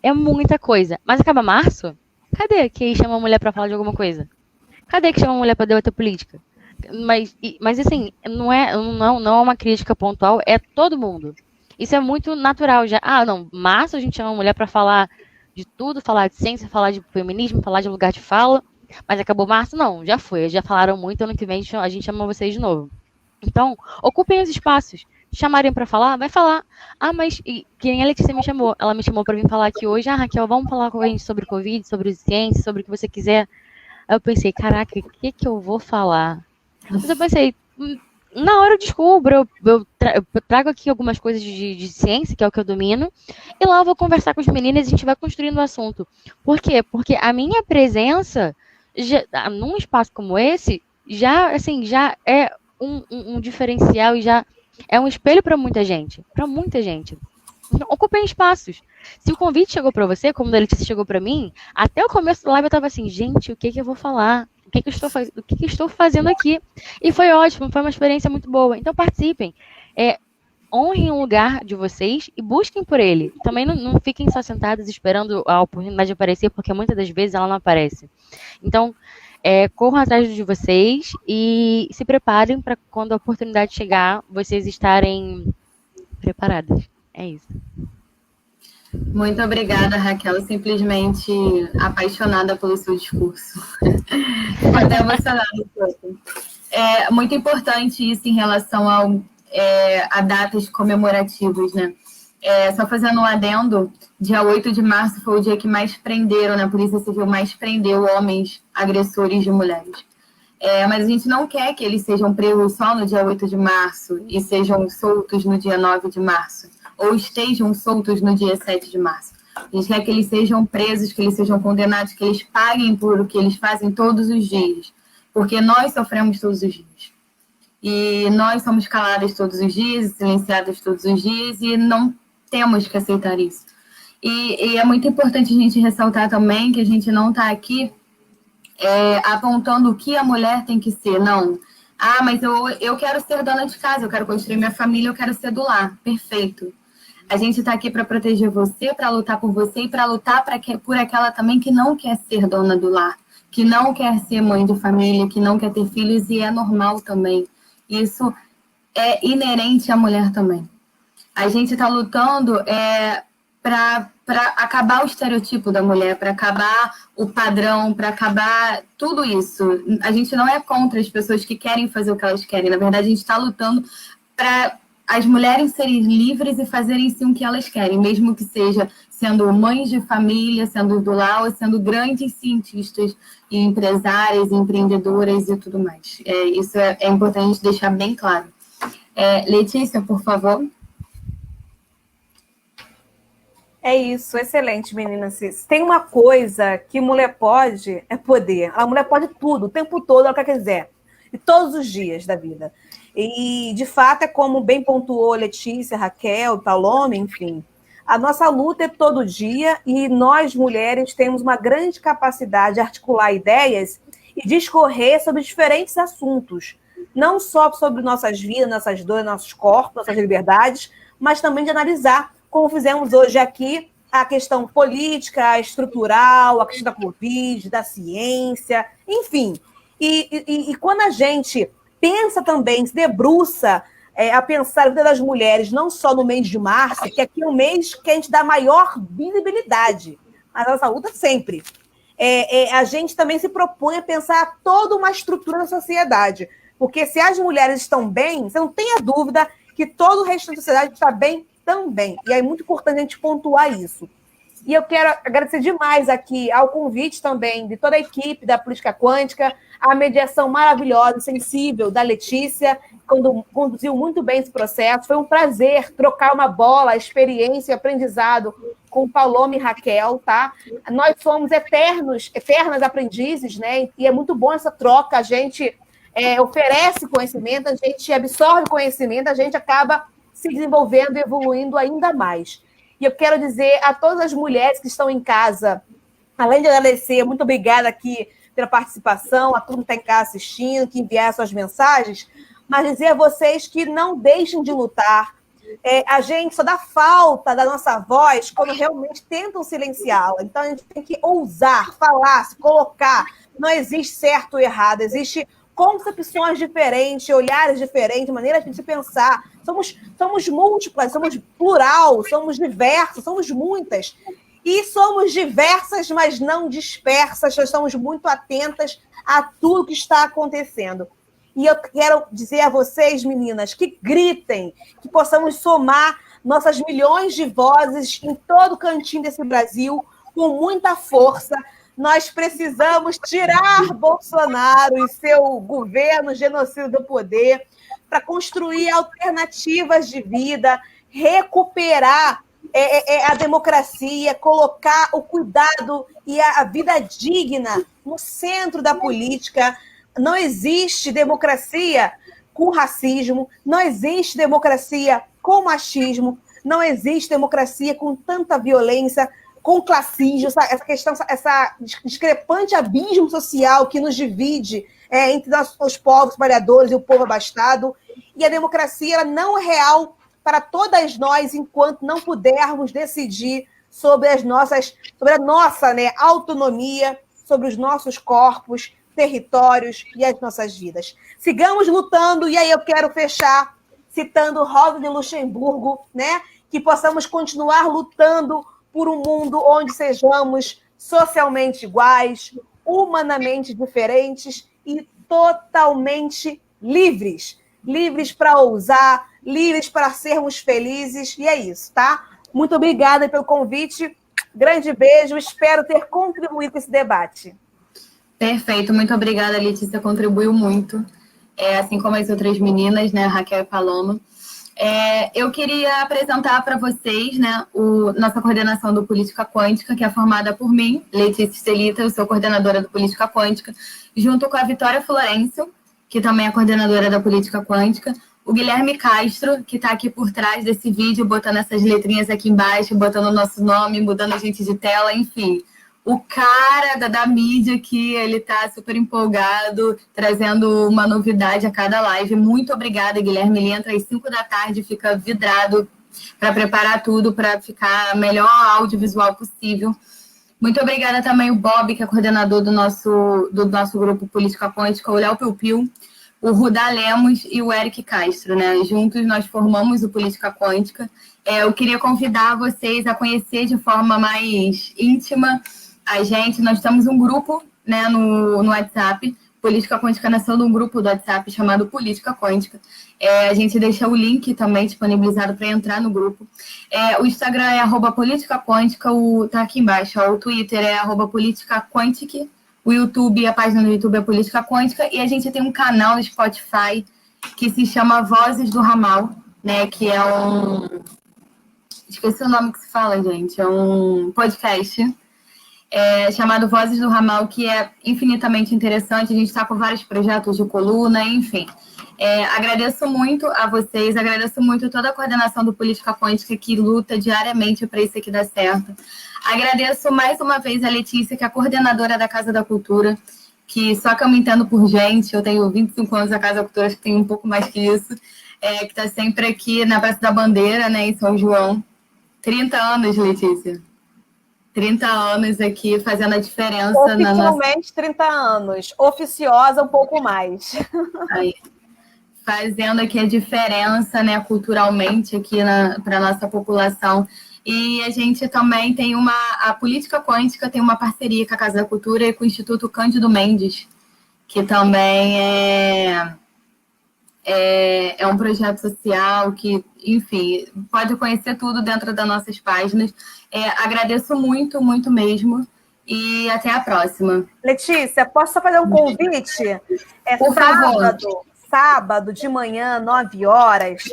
É muita coisa. Mas acaba março, cadê que chama a mulher pra falar de alguma coisa? Cadê que chama a mulher pra debater política? Mas assim, não é uma crítica pontual, é todo mundo. Isso é muito natural já. Não, março a gente chama a mulher pra falar de tudo, falar de ciência, falar de feminismo, falar de lugar de fala. Mas acabou março? Não, já foi. Já falaram muito, ano que vem a gente chama vocês de novo. Então, ocupem os espaços. Chamarem para falar, vai falar. Mas que nem a Letícia me chamou. Ela me chamou para vir falar aqui hoje. Raquel, vamos falar com a gente sobre Covid, sobre ciência, sobre o que você quiser. Aí eu pensei, caraca, o que eu vou falar? Mas eu pensei, na hora eu descubro, eu trago aqui algumas coisas de ciência, que é o que eu domino, e lá eu vou conversar com as meninas e a gente vai construindo o assunto. Por quê? Porque a minha presença num espaço como esse, já é um diferencial e já é um espelho para muita gente. Então, ocupem espaços. Se o convite chegou para você, como o da Letícia chegou para mim, até o começo da live eu estava assim, gente, o que eu vou falar? O que eu estou fazendo aqui? E foi ótimo, foi uma experiência muito boa. Então participem. Honrem o lugar de vocês e busquem por ele. Também não fiquem só sentadas esperando a oportunidade aparecer, porque muitas das vezes ela não aparece. Então, corram atrás de vocês e se preparem para quando a oportunidade chegar, vocês estarem preparadas. É isso. Muito obrigada, Raquel. Simplesmente apaixonada pelo seu discurso. Estou até emocionada um pouco. É muito importante isso em relação a datas comemorativas, né? Só fazendo um adendo, dia 8 de março foi o dia que mais prenderam, na Polícia Civil, mais prendeu homens agressores de mulheres. Mas a gente não quer que eles sejam presos só no dia 8 de março e sejam soltos no dia 9 de março, ou estejam soltos no dia 7 de março. A gente quer que eles sejam presos, que eles sejam condenados, que eles paguem por o que eles fazem todos os dias, porque nós sofremos todos os dias. E nós somos caladas todos os dias, silenciadas todos os dias, e não temos que aceitar isso. E é muito importante a gente ressaltar também que a gente não está aqui apontando o que a mulher tem que ser, não. Mas eu quero ser dona de casa, eu quero construir minha família, eu quero ser do lar. Perfeito. A gente está aqui para proteger você, para lutar por você e para lutar por aquela também que não quer ser dona do lar, que não quer ser mãe de família, que não quer ter filhos, e é normal também. Isso é inerente à mulher também. A gente está lutando para acabar o estereotipo da mulher, para acabar o padrão, para acabar tudo isso. A gente não é contra as pessoas que querem fazer o que elas querem. Na verdade, a gente está lutando para as mulheres serem livres e fazerem sim o que elas querem, mesmo que seja sendo mães de família, sendo do lar, ou sendo grandes cientistas e empresárias, empreendedoras e tudo mais. Isso é importante deixar bem claro. Letícia, por favor. É isso, excelente, meninas. Tem uma coisa que mulher pode, é poder. A mulher pode tudo, o tempo todo, ela quiser. E todos os dias da vida. E, de fato, é como bem pontuou Letícia, Raquel, Paloma, enfim. A nossa luta é todo dia e nós, mulheres, temos uma grande capacidade de articular ideias e discorrer sobre diferentes assuntos. Não só sobre nossas vidas, nossas dores, nossos corpos, nossas liberdades, mas também de analisar, como fizemos hoje aqui, a questão política, estrutural, a questão da Covid, da ciência, enfim. E quando a gente pensa também, se debruça a pensar a vida das mulheres, não só no mês de março, que aqui é um mês que a gente dá maior visibilidade, mas a nossa luta sempre. A gente também se propõe a pensar toda uma estrutura da sociedade, porque se as mulheres estão bem, você não tenha dúvida que todo o resto da sociedade está bem também. E é muito importante a gente pontuar isso. E eu quero agradecer demais aqui ao convite também de toda a equipe da Política Quântica, a mediação maravilhosa e sensível da Letícia, quando conduziu muito bem esse processo. Foi um prazer trocar uma bola, experiência e aprendizado com Paloma e Raquel, tá? Nós somos eternas aprendizes, né? E é muito bom essa troca. A gente oferece conhecimento, a gente absorve conhecimento, a gente acaba se desenvolvendo e evoluindo ainda mais. E eu quero dizer a todas as mulheres que estão em casa, além de agradecer, muito obrigada aqui pela participação, a turma que está em casa assistindo, que enviar suas mensagens, mas dizer a vocês que não deixem de lutar. A gente só dá falta da nossa voz quando realmente tentam silenciá-la. Então, a gente tem que ousar, falar, se colocar. Não existe certo ou errado, existe concepções diferentes, olhares diferentes, maneiras de se pensar. Somos múltiplas, somos plural, somos diversos, somos muitas. E somos diversas, mas não dispersas. Nós estamos muito atentas a tudo que está acontecendo. E eu quero dizer a vocês, meninas, que gritem, que possamos somar nossas milhões de vozes em todo cantinho desse Brasil, com muita força. Nós precisamos tirar Bolsonaro e seu governo genocida do poder para construir alternativas de vida, recuperar a democracia, colocar o cuidado e a vida digna no centro da política. Não existe democracia com racismo, não existe democracia com machismo, não existe democracia com tanta violência, com classismo, essa questão, essa discrepante abismo social que nos divide entre os povos trabalhadores e o povo abastado. E a democracia ela não é real para todas nós enquanto não pudermos decidir sobre a nossa autonomia, sobre os nossos corpos, territórios e as nossas vidas. Sigamos lutando, e aí eu quero fechar citando Rosa de Luxemburgo, né? Que possamos continuar lutando por um mundo onde sejamos socialmente iguais, humanamente diferentes e totalmente livres. Livres para ousar, livres para sermos felizes, e é isso, tá? Muito obrigada pelo convite, grande beijo, espero ter contribuído com esse debate. Perfeito, muito obrigada, Letícia, contribuiu muito, assim como as outras meninas, né, Raquel e Paloma. Eu queria apresentar para vocês, né, nossa coordenação do Política Quântica, que é formada por mim, Letícia Celita, eu sou coordenadora do Política Quântica, junto com a Vitória Florencio, que também é coordenadora da Política Quântica, o Guilherme Castro, que está aqui por trás desse vídeo, botando essas letrinhas aqui embaixo, botando o nosso nome, mudando a gente de tela, enfim. O cara da mídia que ele está super empolgado, trazendo uma novidade a cada live. Muito obrigada, Guilherme. Ele entra às 5 da tarde, fica vidrado para preparar tudo, para ficar melhor audiovisual possível. Muito obrigada também o Bob, que é coordenador do nosso grupo Política Quântica, o Léo Piu-Piu, o Rudá Lemos e o Eric Castro, né? Juntos nós formamos o Política Quântica. Eu queria convidar vocês a conhecer de forma mais íntima a gente. Nós temos um grupo, né, no WhatsApp. Política Quântica nasceu num grupo do WhatsApp chamado Política Quântica. A gente deixa o link também disponibilizado para entrar no grupo. O Instagram é @Política Quântica, tá aqui embaixo. O Twitter é @Política Quântica. O YouTube, a página do YouTube é Política Quântica. E a gente tem um canal no Spotify que se chama Vozes do Ramal, né? Que é esqueci o nome que se fala, gente. É um podcast chamado Vozes do Ramal, que é infinitamente interessante. A gente está com vários projetos de coluna, enfim. Agradeço muito a vocês, agradeço muito toda a coordenação do Política Quântica que luta diariamente para isso aqui dar certo. Agradeço mais uma vez a Letícia, que é a coordenadora da Casa da Cultura, que só que eu me entendo por gente, eu tenho 25 anos da Casa da Cultura, acho que tem um pouco mais que isso, que está sempre aqui na Praça da Bandeira, né, em São João. 30 anos, Letícia. 30 anos aqui fazendo a diferença. Oficialmente 30 anos, oficiosa um pouco mais. Aí, fazendo aqui a diferença, né, culturalmente aqui para a nossa população. E a gente também tem a Política Quântica tem uma parceria com a Casa da Cultura e com o Instituto Cândido Mendes, que também é um projeto social que, enfim, pode conhecer tudo dentro das nossas páginas. Agradeço muito, muito mesmo. E até a próxima. Letícia, posso só fazer um convite? Por favor. Sábado de manhã, 9 horas,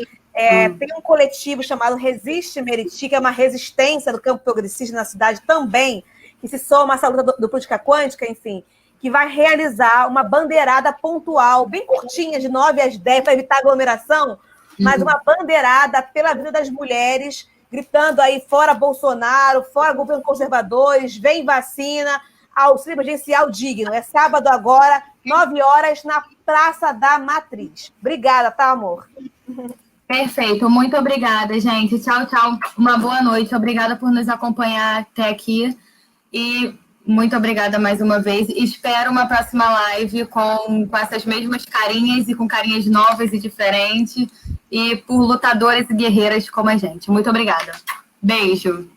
tem um coletivo chamado Resiste Meriti, que é uma resistência do campo progressista na cidade também, que se soma a essa luta do Política Quântica, enfim, que vai realizar uma bandeirada pontual, bem curtinha, de 9 às 10, para evitar aglomeração, mas uma bandeirada pela vida das mulheres, gritando aí fora Bolsonaro, fora governo conservadores, vem vacina, auxílio emergencial digno. É sábado agora, 9 horas, na Praça da Matriz. Obrigada, tá, amor? Perfeito, muito obrigada, gente. Tchau, tchau. Uma boa noite. Obrigada por nos acompanhar até aqui. E muito obrigada mais uma vez. Espero uma próxima live com essas mesmas carinhas e com carinhas novas e diferentes. E por lutadoras e guerreiras como a gente. Muito obrigada. Beijo.